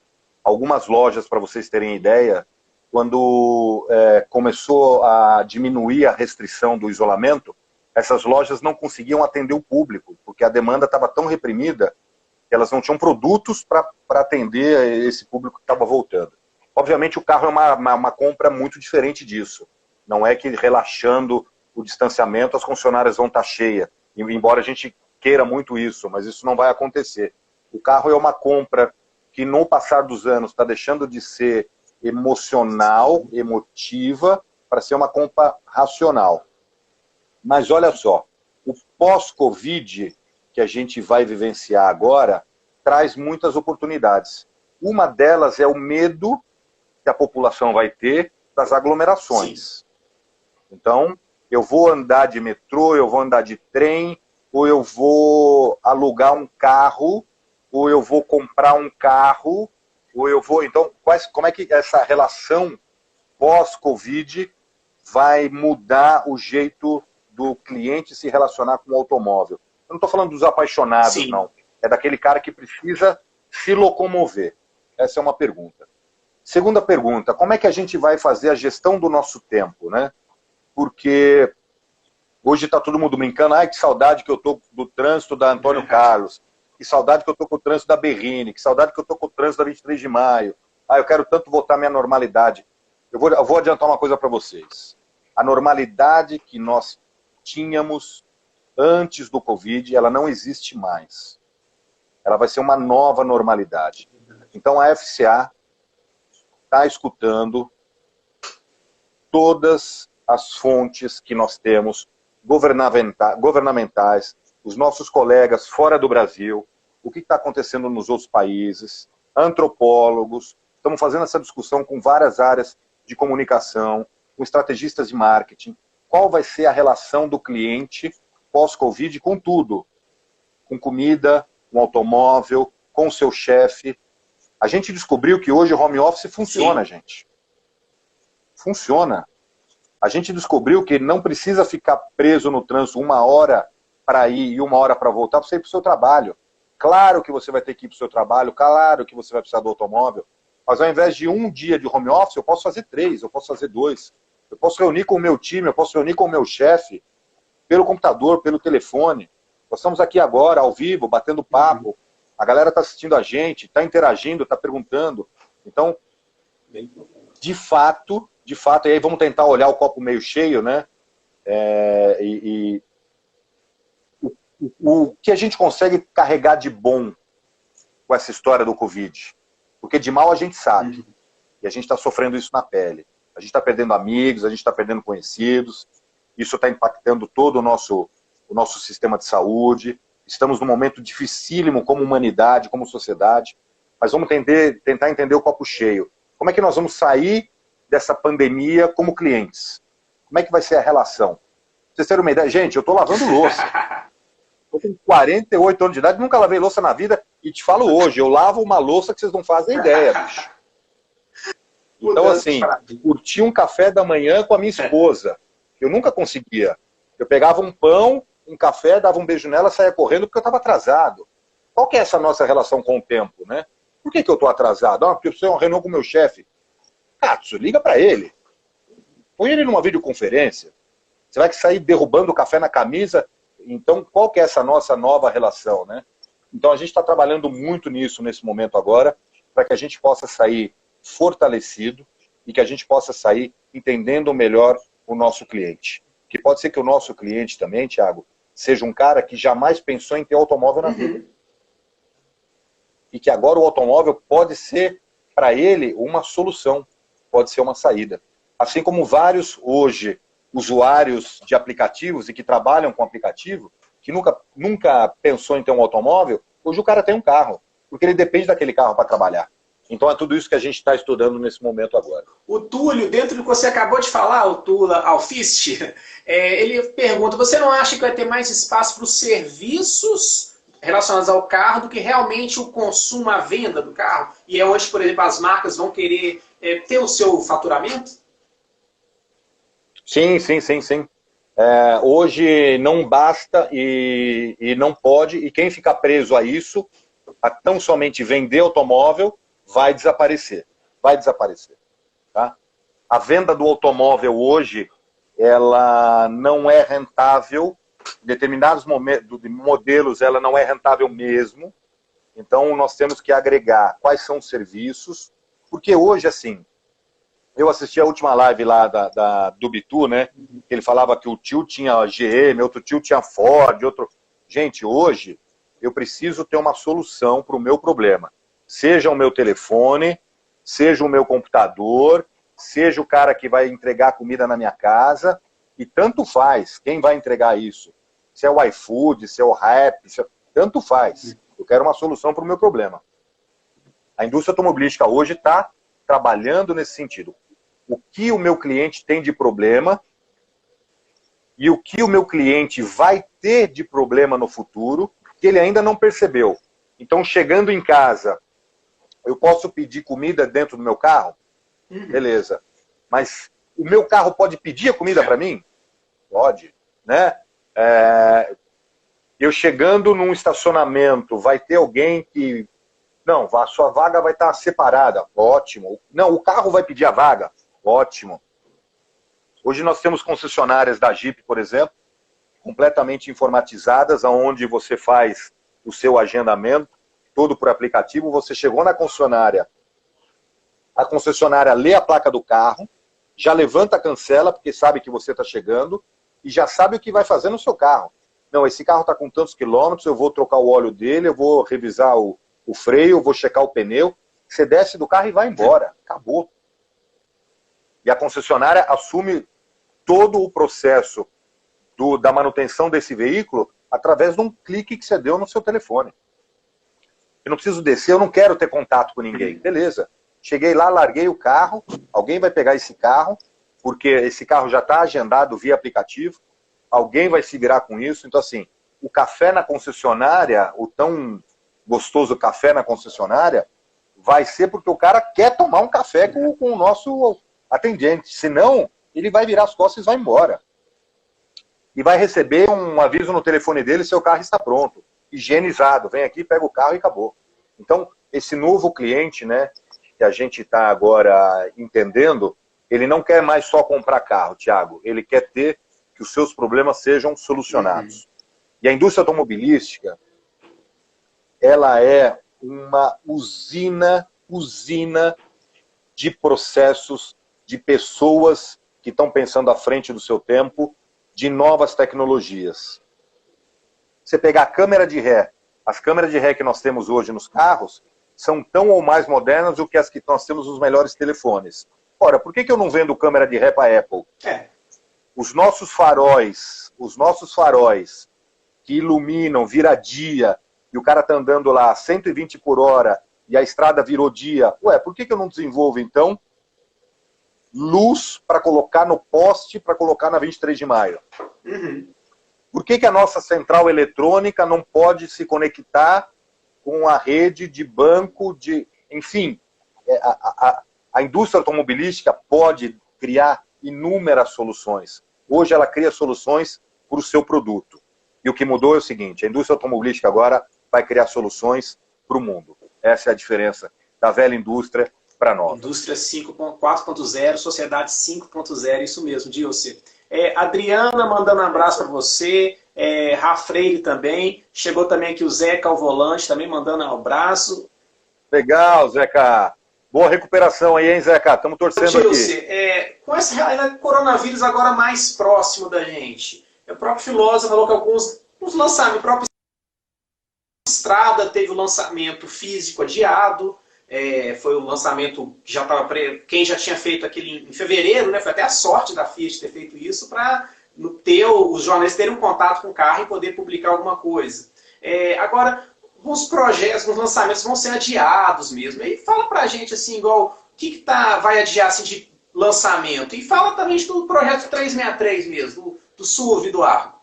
Algumas lojas, para vocês terem ideia, quando começou a diminuir a restrição do isolamento, essas lojas não conseguiam atender o público, porque a demanda estava tão reprimida que elas não tinham produtos para atender esse público que estava voltando. Obviamente o carro é uma compra muito diferente disso. Não é que relaxando o distanciamento as concessionárias vão estar cheias, embora a gente queira muito isso, mas isso não vai acontecer. O carro é uma compra que no passar dos anos está deixando de ser emocional, emotiva, para ser uma compra racional. Mas olha só, o pós-Covid que a gente vai vivenciar agora traz muitas oportunidades. Uma delas é o medo que a população vai ter das aglomerações. Sim. Então, eu vou andar de metrô, eu vou andar de trem, ou eu vou alugar um carro, ou eu vou comprar um carro, ou eu vou... Então, como é que essa relação pós-Covid vai mudar o jeito do cliente se relacionar com o automóvel? Eu não estou falando dos apaixonados, Sim. não. É daquele cara que precisa se locomover. Essa é uma pergunta. Segunda pergunta, como é que a gente vai fazer a gestão do nosso tempo, né? Porque hoje está todo mundo brincando, que saudade que eu estou do trânsito da Antônio Carlos, que saudade que eu estou com o trânsito da Berrini, que saudade que eu estou com o trânsito da 23 de maio. Eu quero tanto voltar à minha normalidade. Eu vou adiantar uma coisa para vocês. A normalidade que nós tínhamos antes do Covid, ela não existe mais. Ela vai ser uma nova normalidade. Então a FCA está escutando todas as fontes que nós temos, governamentais, os nossos colegas fora do Brasil, o que está acontecendo nos outros países, antropólogos. Estamos fazendo essa discussão com várias áreas de comunicação, com estrategistas de marketing. Qual vai ser a relação do cliente pós-Covid com tudo? Com comida, com automóvel, com o seu chefe. A gente descobriu que hoje o home office funciona, Sim. gente. Funciona. A gente descobriu que não precisa ficar preso no trânsito 1 hora para ir e 1 hora para voltar para você ir para o seu trabalho. Claro que você vai ter que ir para o seu trabalho, claro que você vai precisar do automóvel, mas ao invés de 1 dia de home office, eu posso fazer 3, eu posso fazer 2. Eu posso reunir com o meu time, eu posso reunir com o meu chefe, pelo computador, pelo telefone. Nós estamos aqui agora, ao vivo, batendo papo. A galera está assistindo a gente, está interagindo, está perguntando. Então, de fato, e aí vamos tentar olhar o copo meio cheio, né? O que a gente consegue carregar de bom com essa história do Covid? Porque de mal a gente sabe. E a gente está sofrendo isso na pele. A gente está perdendo amigos, a gente está perdendo conhecidos. Isso está impactando todo o nosso sistema de saúde. Estamos num momento dificílimo como humanidade, como sociedade. Mas vamos tentar entender o copo cheio. Como é que nós vamos sair dessa pandemia como clientes? Como é que vai ser a relação? Pra vocês terem uma ideia, gente, eu estou lavando louça. Estou com 48 anos de idade, nunca lavei louça na vida, e te falo hoje, eu lavo uma louça que vocês não fazem ideia, bicho. Então, assim, curti um café da manhã com a minha esposa. Eu nunca conseguia. Eu pegava um pão, um café, dava um beijo nela, saía correndo porque eu estava atrasado. Qual que é essa nossa relação com o tempo, né? Por que eu estou atrasado? Porque eu preciso de uma reunião com o meu chefe. Katsu, liga para ele. Põe ele numa videoconferência. Você vai sair derrubando o café na camisa. Então, qual que é essa nossa nova relação, né? Então, a gente está trabalhando muito nisso nesse momento agora, para que a gente possa sair fortalecido e que a gente possa sair entendendo melhor o nosso cliente. Que pode ser que o nosso cliente também, Thiago, seja um cara que jamais pensou em ter automóvel na vida. E que agora o automóvel pode ser, para ele, uma solução, pode ser uma saída. Assim como vários, hoje, usuários de aplicativos e que trabalham com aplicativo, que nunca pensou em ter um automóvel, hoje o cara tem um carro, porque ele depende daquele carro para trabalhar. Então é tudo isso que a gente está estudando nesse momento agora. O Túlio, dentro do que você acabou de falar, o Tula Alfist, ele pergunta, você não acha que vai ter mais espaço para os serviços relacionados ao carro do que realmente o consumo, a venda do carro? E é onde, por exemplo, as marcas vão querer ter o seu faturamento? Sim. Hoje não basta e não pode, e quem fica preso a isso, a tão somente vender automóvel, vai desaparecer. Tá? A venda do automóvel hoje, ela não é rentável, em determinados modelos ela não é rentável mesmo, então nós temos que agregar quais são os serviços, porque hoje, assim, eu assisti a última live lá do Bitu, né? Ele falava que o tio tinha GM, outro tio tinha Ford, outro... Gente, hoje eu preciso ter uma solução para o meu problema. Seja o meu telefone, seja o meu computador, seja o cara que vai entregar comida na minha casa, e tanto faz quem vai entregar isso. Se é o iFood, se é o Rappi, tanto faz. Eu quero uma solução para o meu problema. A indústria automobilística hoje está trabalhando nesse sentido. O que o meu cliente tem de problema e o que o meu cliente vai ter de problema no futuro que ele ainda não percebeu. Então, chegando em casa, eu posso pedir comida dentro do meu carro? Beleza. Mas o meu carro pode pedir a comida para mim? Pode. Né? Eu chegando num estacionamento, vai ter alguém que... Não, a sua vaga vai estar separada. Ótimo. Não, o carro vai pedir a vaga. Ótimo. Hoje nós temos concessionárias da Jeep, por exemplo, completamente informatizadas, onde você faz o seu agendamento, todo por aplicativo. Você chegou na concessionária, a concessionária lê a placa do carro, já levanta a cancela, porque sabe que você está chegando, e já sabe o que vai fazer no seu carro. Não, esse carro está com tantos quilômetros, eu vou trocar o óleo dele, eu vou revisar o freio, eu vou checar o pneu. Você desce do carro e vai embora. Acabou. E a concessionária assume todo o processo da manutenção desse veículo através de um clique que você deu no seu telefone. Eu não preciso descer, eu não quero ter contato com ninguém. Beleza. Cheguei lá, larguei o carro, alguém vai pegar esse carro, porque esse carro já está agendado via aplicativo, alguém vai se virar com isso. Então, assim, o café na concessionária, o tão gostoso café na concessionária, vai ser porque o cara quer tomar um café com o nosso atendente. Senão, ele vai virar as costas e vai embora. E vai receber um aviso no telefone dele, seu carro está pronto, higienizado, vem aqui, pega o carro e acabou. Então, esse novo cliente, né, que a gente está agora entendendo, ele não quer mais só comprar carro, Thiago, ele quer ter que os seus problemas sejam solucionados. E a indústria automobilística, ela é uma usina de processos, de pessoas que estão pensando à frente do seu tempo, de novas tecnologias. Você pegar a câmera de ré, as câmeras de ré que nós temos hoje nos carros, são tão ou mais modernas do que as que nós temos nos melhores telefones. Ora, por que eu não vendo câmera de ré para a Apple? Os nossos faróis que iluminam, vira dia, e o cara tá andando lá a 120 por hora e a estrada virou dia. Ué, por que eu não desenvolvo, então, luz para colocar no poste, para colocar na 23 de maio? Por que a nossa central eletrônica não pode se conectar com a rede de banco, enfim, a indústria automobilística pode criar inúmeras soluções. Hoje ela cria soluções para o seu produto. E o que mudou é o seguinte, a indústria automobilística agora vai criar soluções para o mundo. Essa é a diferença da velha indústria para nova. Indústria 4.0, sociedade 5.0, isso mesmo, Dilce. Adriana mandando um abraço para você, Rafa Freire também, chegou também aqui o Zeca ao volante, também mandando um abraço. Legal, Zeca. Boa recuperação aí, hein, Zeca? Estamos torcendo Dilce, aqui. Com esse coronavírus agora mais próximo da gente, o próprio filósofo falou que alguns lançamentos, o próprio Estrada teve o lançamento físico adiado, foi o lançamento que já estava quem já tinha feito aquele em fevereiro, né? Foi até a sorte da Fiat ter feito isso para os jornalistas terem um contato com o carro e poder publicar alguma coisa. Agora, os projetos, os lançamentos vão ser adiados mesmo. E fala pra gente assim, igual, o que vai adiar assim, de lançamento? E fala também do projeto 363 mesmo, do SUV do Argo.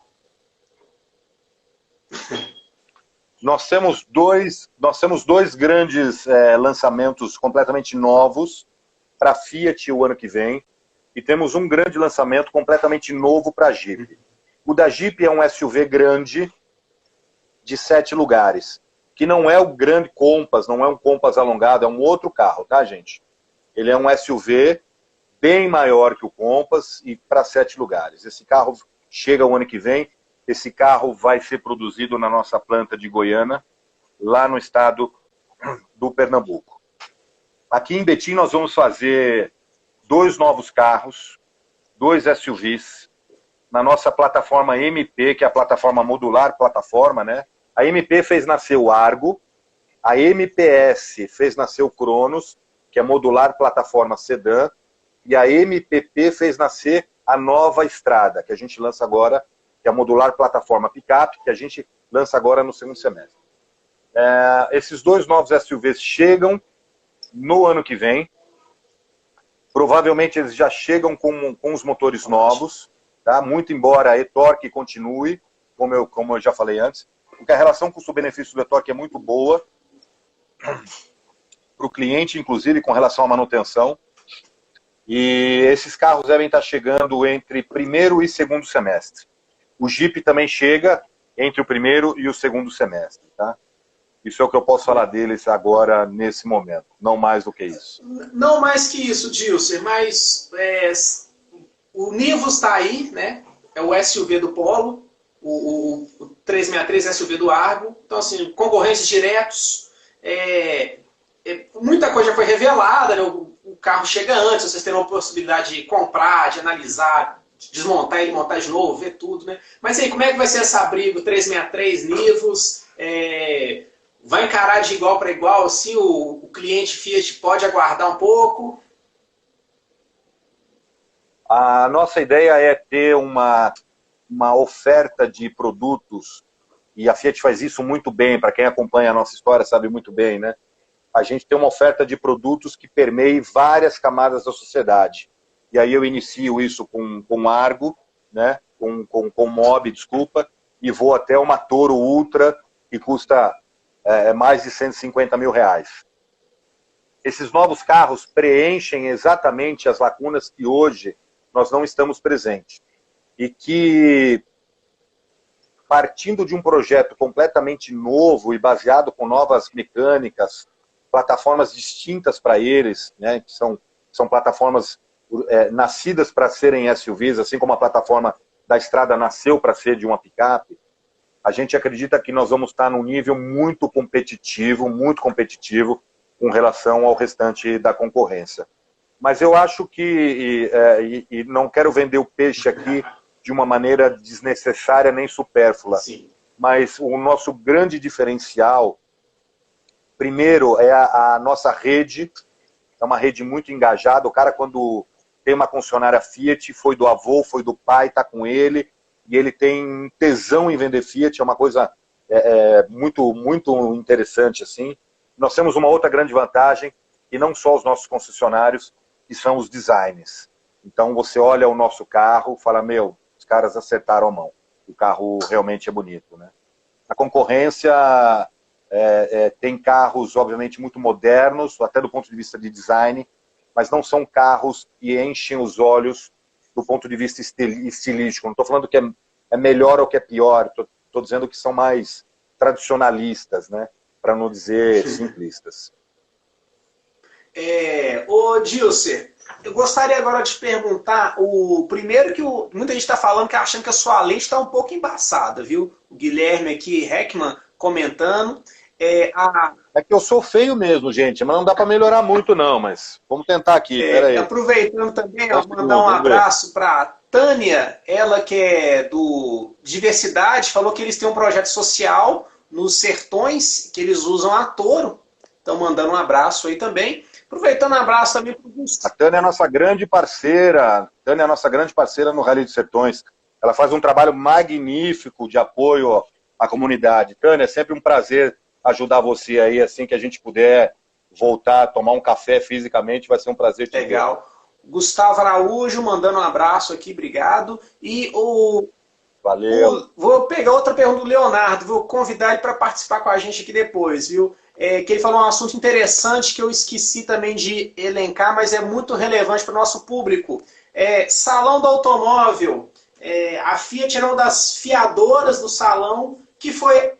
Nós temos dois grandes lançamentos completamente novos para a Fiat o ano que vem, e temos um grande lançamento completamente novo para a Jeep. O da Jeep é um SUV grande, de 7 lugares, que não é o grande Compass, não é um Compass alongado, é um outro carro, tá, gente? Ele é um SUV bem maior que o Compass e para 7 lugares. Esse carro chega o ano que vem. Esse carro vai ser produzido na nossa planta de Goiânia, lá no estado do Pernambuco. Aqui em Betim nós vamos fazer 2 novos carros, 2 SUVs, na nossa plataforma MP, que é a plataforma modular, né? A MP fez nascer o Argo, a MPS fez nascer o Cronos, que é modular plataforma sedã, e a MPP fez nascer a nova Estrada, que a gente lança agora, que é a modular plataforma picape, que a gente lança agora no segundo semestre. Esses 2 novos SUVs chegam no ano que vem. Provavelmente eles já chegam com os motores novos, tá? Muito embora a e-torque continue, como eu já falei antes, porque a relação custo-benefício do e-torque é muito boa para o cliente, inclusive com relação à manutenção. E esses carros devem estar chegando entre primeiro e segundo semestre. O Jeep também chega entre o primeiro e o segundo semestre, tá? Isso é o que eu posso falar deles agora, nesse momento. Não mais do que isso. Não mais que isso, Dilce, mas o Nivus está aí, né? É o SUV do Polo, o 363 SUV do Argo. Então, assim, concorrentes diretos. Muita coisa já foi revelada, né? O carro chega antes, vocês terão a possibilidade de comprar, de analisar, desmontar ele, montar de novo, ver tudo, né? Mas aí, como é que vai ser essa briga? 363, Nivus, vai encarar de igual para igual, assim, o cliente Fiat pode aguardar um pouco? A nossa ideia é ter uma oferta de produtos, e a Fiat faz isso muito bem, para quem acompanha a nossa história sabe muito bem, né? A gente tem uma oferta de produtos que permeie várias camadas da sociedade. E aí eu inicio isso com Argo, né? com Mob, desculpa, e vou até uma Toro Ultra, que custa mais de 150 mil reais. Esses novos carros preenchem exatamente as lacunas que hoje nós não estamos presentes. E que, partindo de um projeto completamente novo e baseado com novas mecânicas, plataformas distintas para eles, né, que são plataformas nascidas para serem SUVs, assim como a plataforma da Estrada nasceu para ser de uma picape, a gente acredita que nós vamos estar num nível muito competitivo com relação ao restante da concorrência. Mas eu acho que, e não quero vender o peixe aqui de uma maneira desnecessária nem supérflua, Sim. mas o nosso grande diferencial, primeiro, é a nossa rede, é uma rede muito engajada. O cara, quando tem uma concessionária Fiat, foi do avô, foi do pai, está com ele, e ele tem tesão em vender Fiat, é uma coisa muito, muito interessante, assim. Nós temos uma outra grande vantagem, e não só os nossos concessionários, que são os designs. Então você olha o nosso carro e fala, meu, os caras acertaram a mão. O carro realmente é bonito, né? A concorrência tem carros, obviamente, muito modernos, até do ponto de vista de design, mas não são carros que enchem os olhos do ponto de vista estilístico. Não estou falando que é melhor ou que é pior, estou dizendo que são mais tradicionalistas, né? Para não dizer simplistas. Ô Dilcer, eu gostaria agora de perguntar, primeiro que muita gente está falando que achando que a sua lente está um pouco embaçada, viu? O Guilherme aqui, Heckman, comentando. É que eu sou feio mesmo, gente, mas não dá para melhorar muito não, mas vamos tentar aqui, peraí. Aproveitando também, mandar um abraço para Tânia, ela que é do Diversidade, falou que eles têm um projeto social nos Sertões, que eles usam a Toro. Estão mandando um abraço aí também. Aproveitando, um abraço também para o Gustavo. A Tânia é nossa grande parceira, no Rally dos Sertões. Ela faz um trabalho magnífico de apoio à comunidade. Tânia, é sempre um prazer ajudar você aí, assim que a gente puder voltar a tomar um café fisicamente, vai ser um prazer te ver. Legal. Gustavo Araújo mandando um abraço aqui, obrigado. E Valeu. Vou pegar outra pergunta do Leonardo, vou convidar ele para participar com a gente aqui depois, viu? Que ele falou um assunto interessante que eu esqueci também de elencar, mas é muito relevante para o nosso público. Salão do automóvel. A Fiat era uma das fiadoras do salão que foi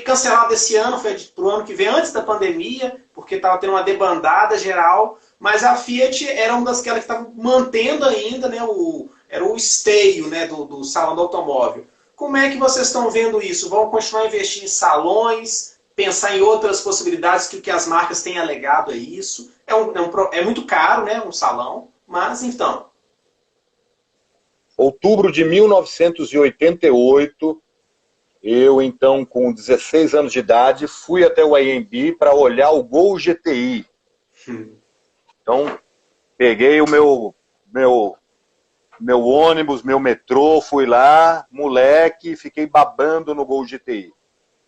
cancelado esse ano, foi para o ano que vem, antes da pandemia, porque estava tendo uma debandada geral, mas a Fiat era uma das que estava mantendo ainda, né, era o esteio, né, do salão do automóvel. Como é que vocês estão vendo isso? Vão continuar investindo em salões, pensar em outras possibilidades que as marcas têm alegado é isso? É muito caro, né, um salão, mas então... Outubro de 1988, eu então com 16 anos de idade, fui até o AMB para olhar o Gol GTI. Então, peguei o meu ônibus, meu metrô, fui lá, moleque, fiquei babando no Gol GTI.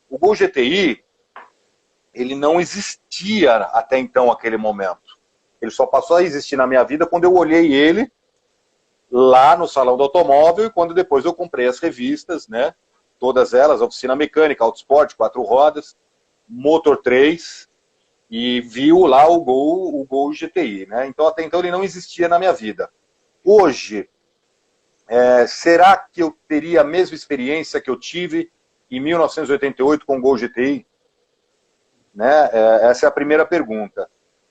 O Gol GTI, ele não existia até então, aquele momento. Ele só passou a existir na minha vida quando eu olhei ele lá no Salão do Automóvel e quando depois eu comprei as revistas, né? Todas elas, Oficina Mecânica, Autosport, 4 rodas, Motor 3, e viu lá o Gol GTI, né? Então até então ele não existia na minha vida. Hoje, será que eu teria a mesma experiência que eu tive em 1988 com o Gol GTI? Né? Essa é a primeira pergunta.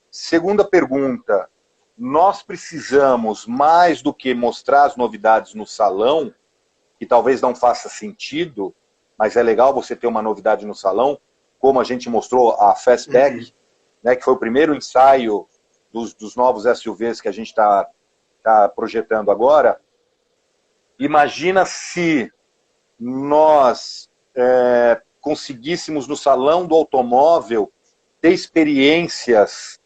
Segunda pergunta, nós precisamos, mais do que mostrar as novidades no salão, que talvez não faça sentido, mas é legal você ter uma novidade no salão, como a gente mostrou a Fastback, né, que foi o primeiro ensaio dos novos SUVs que a gente está projetando agora. Imagina se nós conseguíssemos no salão do automóvel ter experiências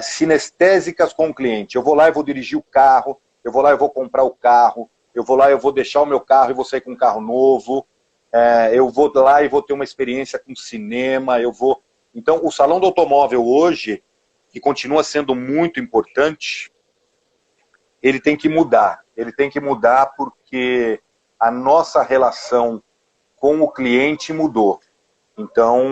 sinestésicas com o cliente. Eu vou lá e vou dirigir o carro, eu vou lá e vou comprar o carro, eu vou lá e eu vou deixar o meu carro e vou sair com um carro novo, eu vou lá e vou ter uma experiência com cinema, Então, o salão do automóvel hoje, que continua sendo muito importante, ele tem que mudar. Ele tem que mudar porque a nossa relação com o cliente mudou. Então,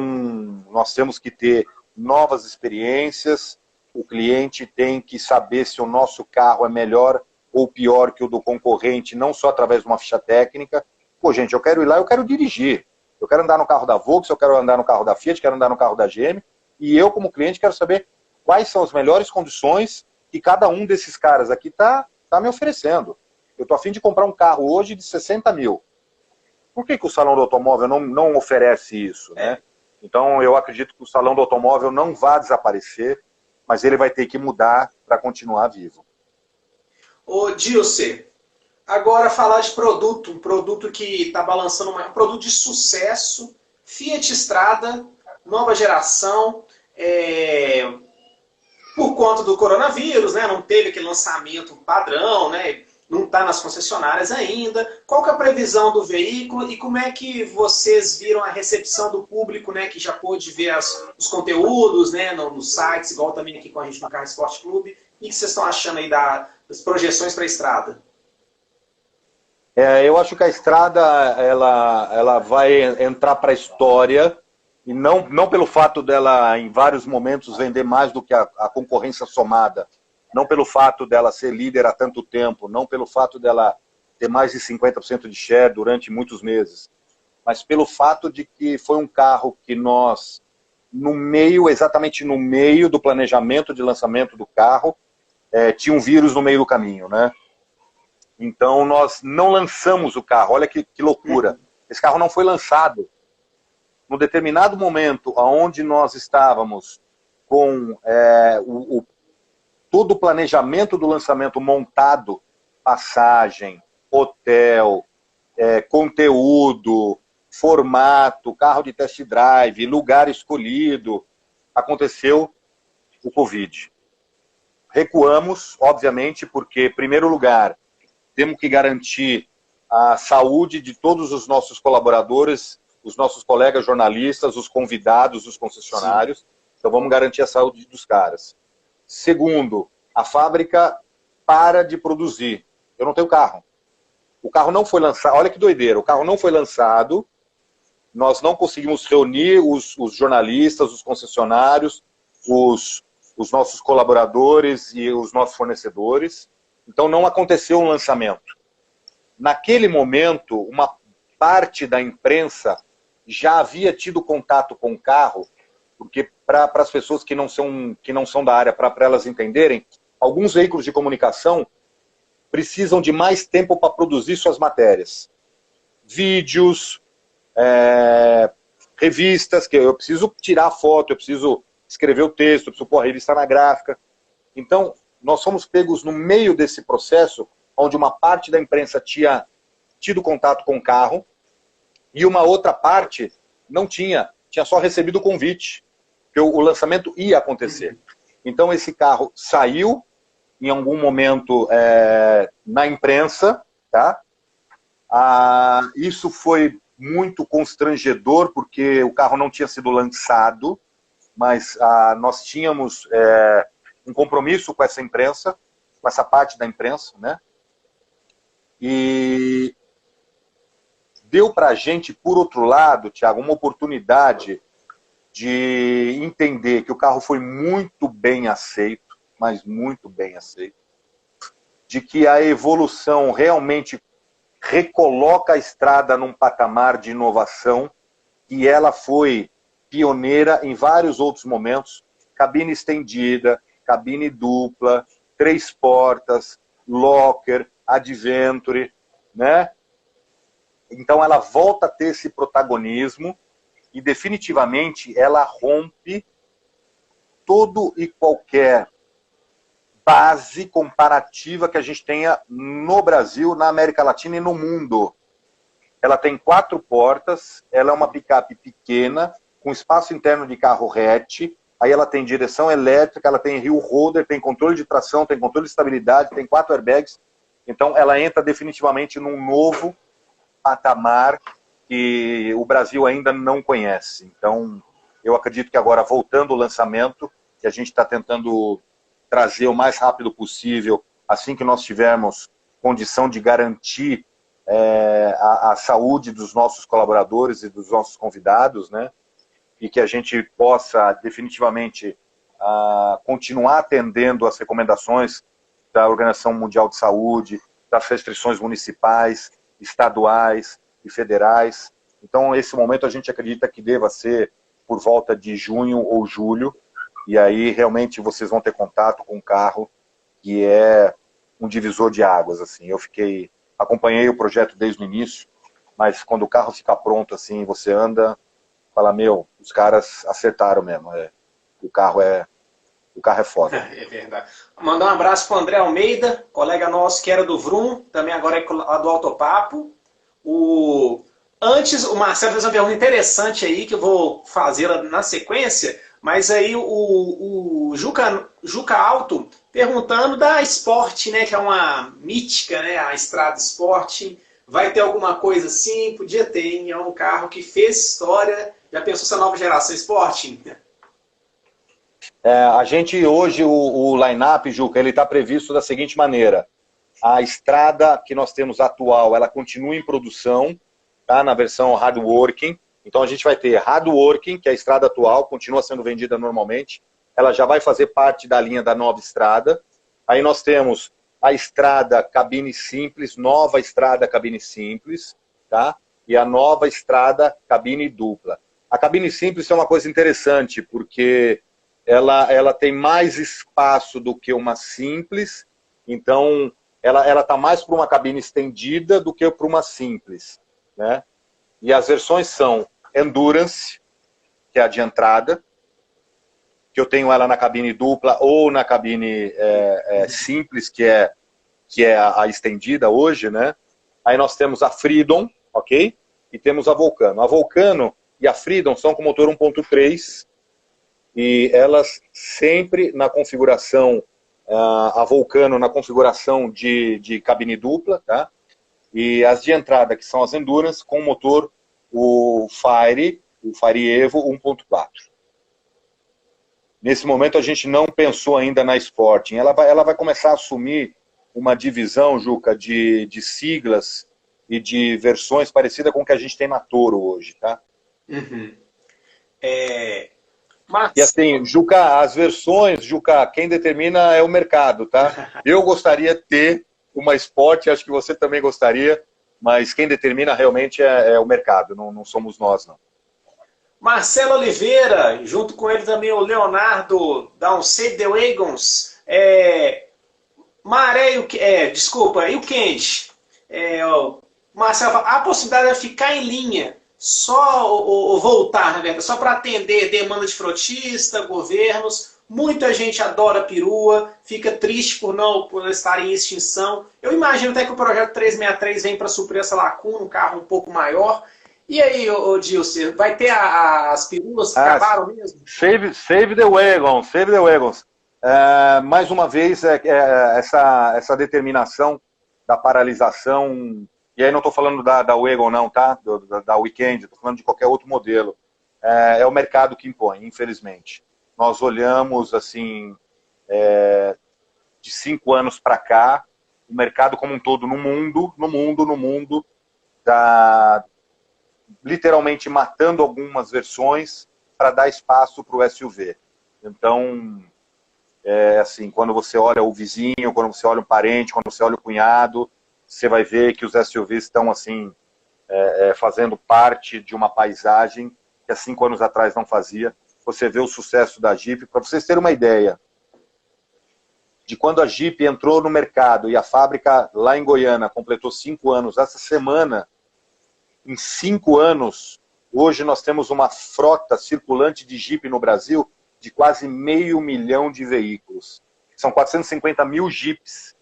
nós temos que ter novas experiências, o cliente tem que saber se o nosso carro é melhor ou pior que o do concorrente, não só através de uma ficha técnica. Pô, gente, eu quero ir lá, eu quero dirigir. Eu quero andar no carro da Volkswagen, eu quero andar no carro da Fiat, quero andar no carro da GM, e eu, como cliente, quero saber quais são as melhores condições que cada um desses caras aqui tá me oferecendo. Eu estou a fim de comprar um carro hoje de 60 mil. Por que o Salão do Automóvel não oferece isso, né? Então, eu acredito que o Salão do Automóvel não vai desaparecer, mas ele vai ter que mudar para continuar vivo. Ô, Dilce, agora falar de produto, um produto que está balançando, um produto de sucesso, Fiat Strada, nova geração, por conta do coronavírus, né, não teve aquele lançamento padrão, né, não está nas concessionárias ainda. Qual que é a previsão do veículo e como é que vocês viram a recepção do público, né, que já pôde ver os conteúdos, né, nos sites, igual também aqui com a gente no Carro Esporte Clube. O que vocês estão achando aí das projeções para a estrada? Eu acho que a estrada ela vai entrar para a história, e não pelo fato dela, em vários momentos, vender mais do que a concorrência somada, não pelo fato dela ser líder há tanto tempo, não pelo fato dela ter mais de 50% de share durante muitos meses, mas pelo fato de que foi um carro que nós, exatamente no meio do planejamento de lançamento do carro, tinha um vírus no meio do caminho, né? Então nós não lançamos o carro, olha que loucura. Esse carro não foi lançado. No determinado momento, onde nós estávamos com todo o planejamento do lançamento montado, passagem, hotel, conteúdo, formato, carro de test drive, lugar escolhido, aconteceu o Covid. Recuamos, obviamente, porque, em primeiro lugar, temos que garantir a saúde de todos os nossos colaboradores, os nossos colegas jornalistas, os convidados, os concessionários. Sim. Então vamos garantir a saúde dos caras. Segundo, a fábrica para de produzir. Eu não tenho carro. O carro não foi lançado. Olha que doideira. O carro não foi lançado. Nós não conseguimos reunir os jornalistas, os concessionários, os nossos colaboradores e os nossos fornecedores. Então não aconteceu um lançamento. Naquele momento, uma parte da imprensa já havia tido contato com o carro, porque para as pessoas que não são da área, para elas entenderem, alguns veículos de comunicação precisam de mais tempo para produzir suas matérias. Vídeos, revistas, que eu preciso tirar a foto, eu preciso escrever o texto, eu preciso pôr a revista na gráfica. Então, nós fomos pegos no meio desse processo, onde uma parte da imprensa tinha tido contato com o carro, e uma outra parte não tinha só recebido o convite, que o lançamento ia acontecer. Então esse carro saiu em algum momento na imprensa, tá? Isso foi muito constrangedor, porque o carro não tinha sido lançado, mas nós tínhamos um compromisso com essa imprensa, com essa parte da imprensa, né? E deu para a gente, por outro lado, Thiago, uma oportunidade de entender que o carro foi muito bem aceito, mas muito bem aceito, de que a evolução realmente recoloca a estrada num patamar de inovação, e ela foi pioneira em vários outros momentos, cabine estendida, cabine dupla, 3 portas, locker, adventure, né? Então ela volta a ter esse protagonismo e definitivamente ela rompe todo e qualquer base comparativa que a gente tenha no Brasil, na América Latina e no mundo. Ela tem 4 portas, ela é uma picape pequena, com espaço interno de carro hatch, aí ela tem direção elétrica, ela tem hill holder, tem controle de tração, tem controle de estabilidade, tem 4 airbags. Então ela entra definitivamente num novo patamar que o Brasil ainda não conhece. Então, eu acredito que agora, voltando ao lançamento, que a gente está tentando trazer o mais rápido possível, assim que nós tivermos condição de garantir a saúde dos nossos colaboradores e dos nossos convidados, né? E que a gente possa definitivamente a continuar atendendo as recomendações da Organização Mundial de Saúde, das restrições municipais, estaduais e federais. Então, esse momento a gente acredita que deva ser por volta de junho ou julho, e aí realmente vocês vão ter contato com um carro que é um divisor de águas, assim. Acompanhei o projeto desde o início, mas quando o carro fica pronto, assim, você anda, fala, meu, os caras acertaram mesmo, o carro é foda. É verdade. Mandar um abraço para o André Almeida, colega nosso que era do Vroom, também agora é lá do Autopapo. Antes, o Marcelo fez uma pergunta interessante aí, que eu vou fazer na sequência, mas aí o Juca Alto perguntando da Sport, né, que é uma mítica, né, a Estrada Sport. Vai ter alguma coisa assim? Podia ter, hein? É um carro que fez história. Já pensou essa nova geração Sporting? A gente hoje, o line-up, Juca, ele está previsto da seguinte maneira. A Estrada que nós temos atual, ela continua em produção, tá? Na versão hardworking. Então a gente vai ter hardworking, que é a Estrada atual, continua sendo vendida normalmente. Ela já vai fazer parte da linha da nova Estrada. Aí nós temos a Estrada cabine simples, nova Estrada cabine simples, tá? E a nova Estrada cabine dupla. A cabine simples é uma coisa interessante, porque ela tem mais espaço do que uma simples, então ela está mais para uma cabine estendida do que para uma simples, né? E as versões são Endurance, que é a de entrada, que eu tenho ela na cabine dupla ou na cabine simples, que é a estendida hoje, né? Aí nós temos a Freedom, ok? E temos a Vulcano. A Vulcano e a Freedom são com motor 1.3 e elas sempre na configuração, a Vulcano na configuração de cabine dupla, tá? E as de entrada, que são as Endurance, com motor o Fire Evo 1.4. Nesse momento a gente não pensou ainda na Sporting. Ela vai começar a assumir uma divisão, Juca, de siglas e de versões parecida com o que a gente tem na Toro hoje, tá? Uhum. E assim, Juca, as versões, Juca, quem determina é o mercado, tá? Eu gostaria de ter uma Sport, acho que você também gostaria, mas quem determina realmente é o mercado, não somos nós, não. Marcelo Oliveira, junto com ele também o Leonardo, da Save the Wagons. Maré, desculpa, e o Kendi? Marcelo, a possibilidade de ficar em linha, só ou voltar, na verdade, só para atender demanda de frotista, governos. Muita gente adora perua, fica triste por estar em extinção. Eu imagino até que o projeto 363 vem para suprir essa lacuna, um carro um pouco maior. E aí, Dilce, vai ter as peruas que acabaram mesmo? Save the Wagons, Save the Wagons. Mais uma vez, essa determinação da paralisação, e aí não estou falando da Wagon não, tá? Da Weekend, estou falando de qualquer outro modelo. É o mercado que impõe, infelizmente. Nós olhamos, assim, de 5 anos para cá, o mercado como um todo no mundo, está literalmente matando algumas versões para dar espaço para o SUV. Então, assim, quando você olha o vizinho, quando você olha um parente, quando você olha o cunhado, você vai ver que os SUVs estão, assim, fazendo parte de uma paisagem que há 5 anos atrás não fazia. Você vê o sucesso da Jeep. Para vocês terem uma ideia de quando a Jeep entrou no mercado e a fábrica lá em Goiânia completou 5 anos, essa semana, em 5 anos, hoje nós temos uma frota circulante de Jeep no Brasil de quase 500 mil de veículos. São 450 mil Jeeps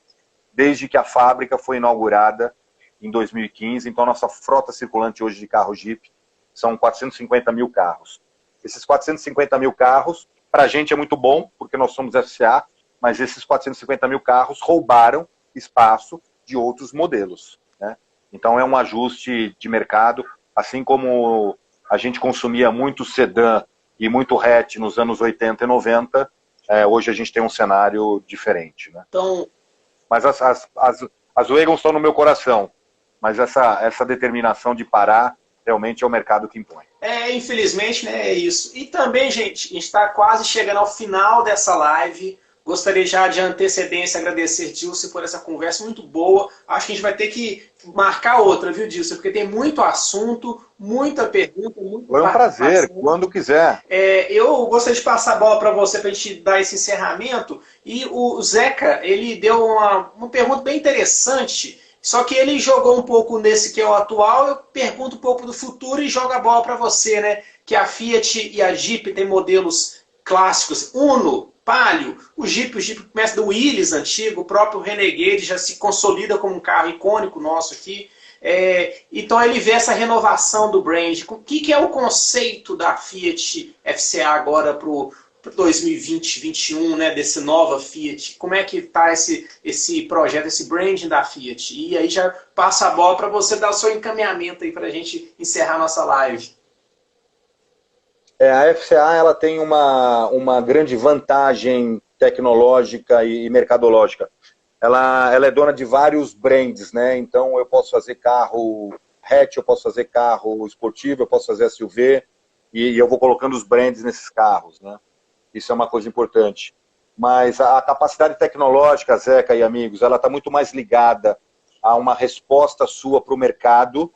desde que a fábrica foi inaugurada em 2015. Então, nossa frota circulante hoje de carro Jeep são 450 mil carros. Esses 450 mil carros, para a gente é muito bom, porque nós somos FCA, mas esses 450 mil carros roubaram espaço de outros modelos, né? Então é um ajuste de mercado, assim como a gente consumia muito sedã e muito hatch nos anos 80 e 90, hoje a gente tem um cenário diferente, né? Então... Mas as Wagons estão no meu coração, mas essa determinação de parar realmente é o mercado que impõe. Infelizmente, né, é isso. E também, gente, a gente está quase chegando ao final dessa live. Gostaria já de antecedência agradecer, Dilson, por essa conversa muito boa. Acho que a gente vai ter que marcar outra, viu, Dilson? Porque tem muito assunto, muita pergunta. Foi um prazer, quando quiser. Eu gostaria de passar a bola para você, para a gente dar esse encerramento. E o Zeca, ele deu uma pergunta bem interessante, só que ele jogou um pouco nesse que é o atual. Eu pergunto um pouco do futuro e jogo a bola para você, né? Que a Fiat e a Jeep têm modelos clássicos, Uno, Palio, o Jeep começa do Willys antigo, o próprio Renegade já se consolida como um carro icônico nosso aqui. Então ele vê essa renovação do brand. O que é o conceito da Fiat FCA agora para o 2020, 2021, né, desse nova Fiat? Como é que está esse projeto, esse branding da Fiat? E aí já passa a bola para você dar o seu encaminhamento aí para a gente encerrar a nossa live. A FCA ela tem uma grande vantagem tecnológica e mercadológica. Ela é dona de vários brands, né? Então eu posso fazer carro hatch, eu posso fazer carro esportivo, eu posso fazer SUV, e eu vou colocando os brands nesses carros, né? Isso é uma coisa importante. Mas a capacidade tecnológica, Zeca e amigos, ela está muito mais ligada a uma resposta sua para o mercado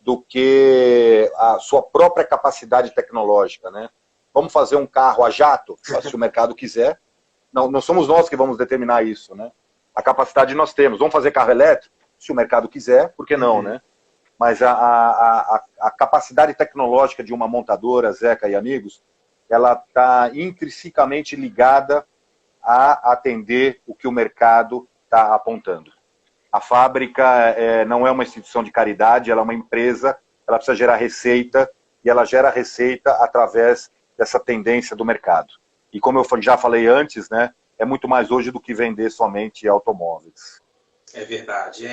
do que a sua própria capacidade tecnológica, né? Vamos fazer um carro a jato, se o mercado quiser. Não somos nós que vamos determinar isso, né? A capacidade nós temos. Vamos fazer carro elétrico? Se o mercado quiser, por que não, né? Mas a capacidade tecnológica de uma montadora, Zeca e amigos, ela está intrinsecamente ligada a atender o que o mercado está apontando. A fábrica não é uma instituição de caridade, ela é uma empresa, ela precisa gerar receita, e ela gera receita através dessa tendência do mercado. E como eu já falei antes, né, é muito mais hoje do que vender somente automóveis. É verdade.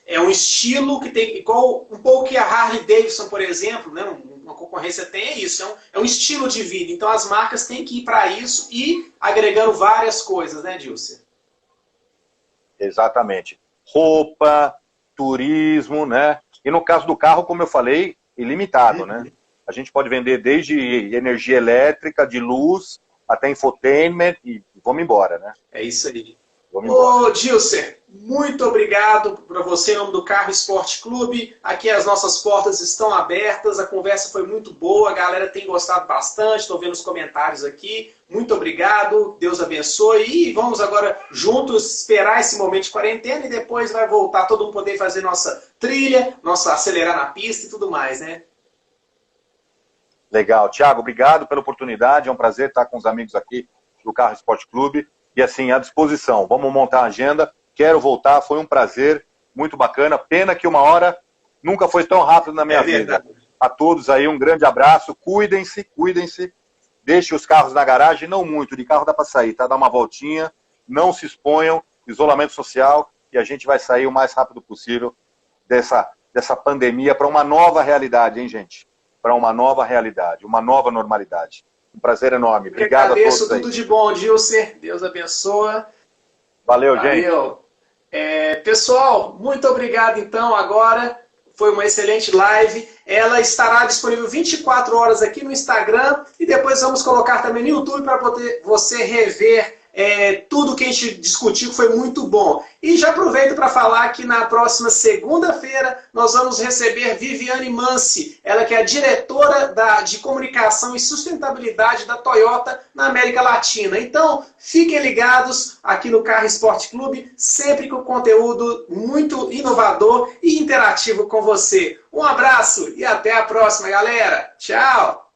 É um estilo que tem, igual um pouco que a Harley Davidson, por exemplo, né, uma concorrência tem, é isso, é um estilo de vida. Então as marcas têm que ir para isso e agregando várias coisas, né, Dilson? Exatamente. Roupa, turismo, né? E no caso do carro, como eu falei, ilimitado, né? A gente pode vender desde energia elétrica, de luz, até infotainment e vamos embora, né? É isso aí. Ô, Dilson, muito obrigado para você em nome do Carro Esporte Clube. Aqui as nossas portas estão abertas, a conversa foi muito boa, a galera tem gostado bastante, estou vendo os comentários aqui. Muito obrigado, Deus abençoe. E vamos agora juntos esperar esse momento de quarentena e depois vai voltar todo mundo poder fazer nossa trilha, nossa acelerar na pista e tudo mais, né? Legal. Thiago, obrigado pela oportunidade, é um prazer estar com os amigos aqui do Carro Esporte Clube. E assim, à disposição. Vamos montar a agenda. Quero voltar, foi um prazer, muito bacana. Pena que uma hora nunca foi tão rápido na minha vida. A todos aí, um grande abraço. Cuidem-se, cuidem-se. Deixem os carros na garagem, não muito. De carro dá para sair, tá? Dá uma voltinha. Não se exponham. Isolamento social. E a gente vai sair o mais rápido possível dessa pandemia para uma nova realidade, hein, gente? Para uma nova realidade, uma nova normalidade. Um prazer enorme. Obrigado a todos. Agradeço, tudo de bom, Dilson. Deus abençoa. Valeu, gente. Pessoal, muito obrigado então. Agora foi uma excelente live. Ela estará disponível 24 horas aqui no Instagram e depois vamos colocar também no YouTube para poder você rever tudo que a gente discutiu, que foi muito bom. E já aproveito para falar que na próxima segunda-feira nós vamos receber Viviane Mansi, ela que é a diretora de comunicação e sustentabilidade da Toyota na América Latina. Então, fiquem ligados aqui no Carro Esporte Clube, sempre com conteúdo muito inovador e interativo com você. Um abraço e até a próxima, galera. Tchau!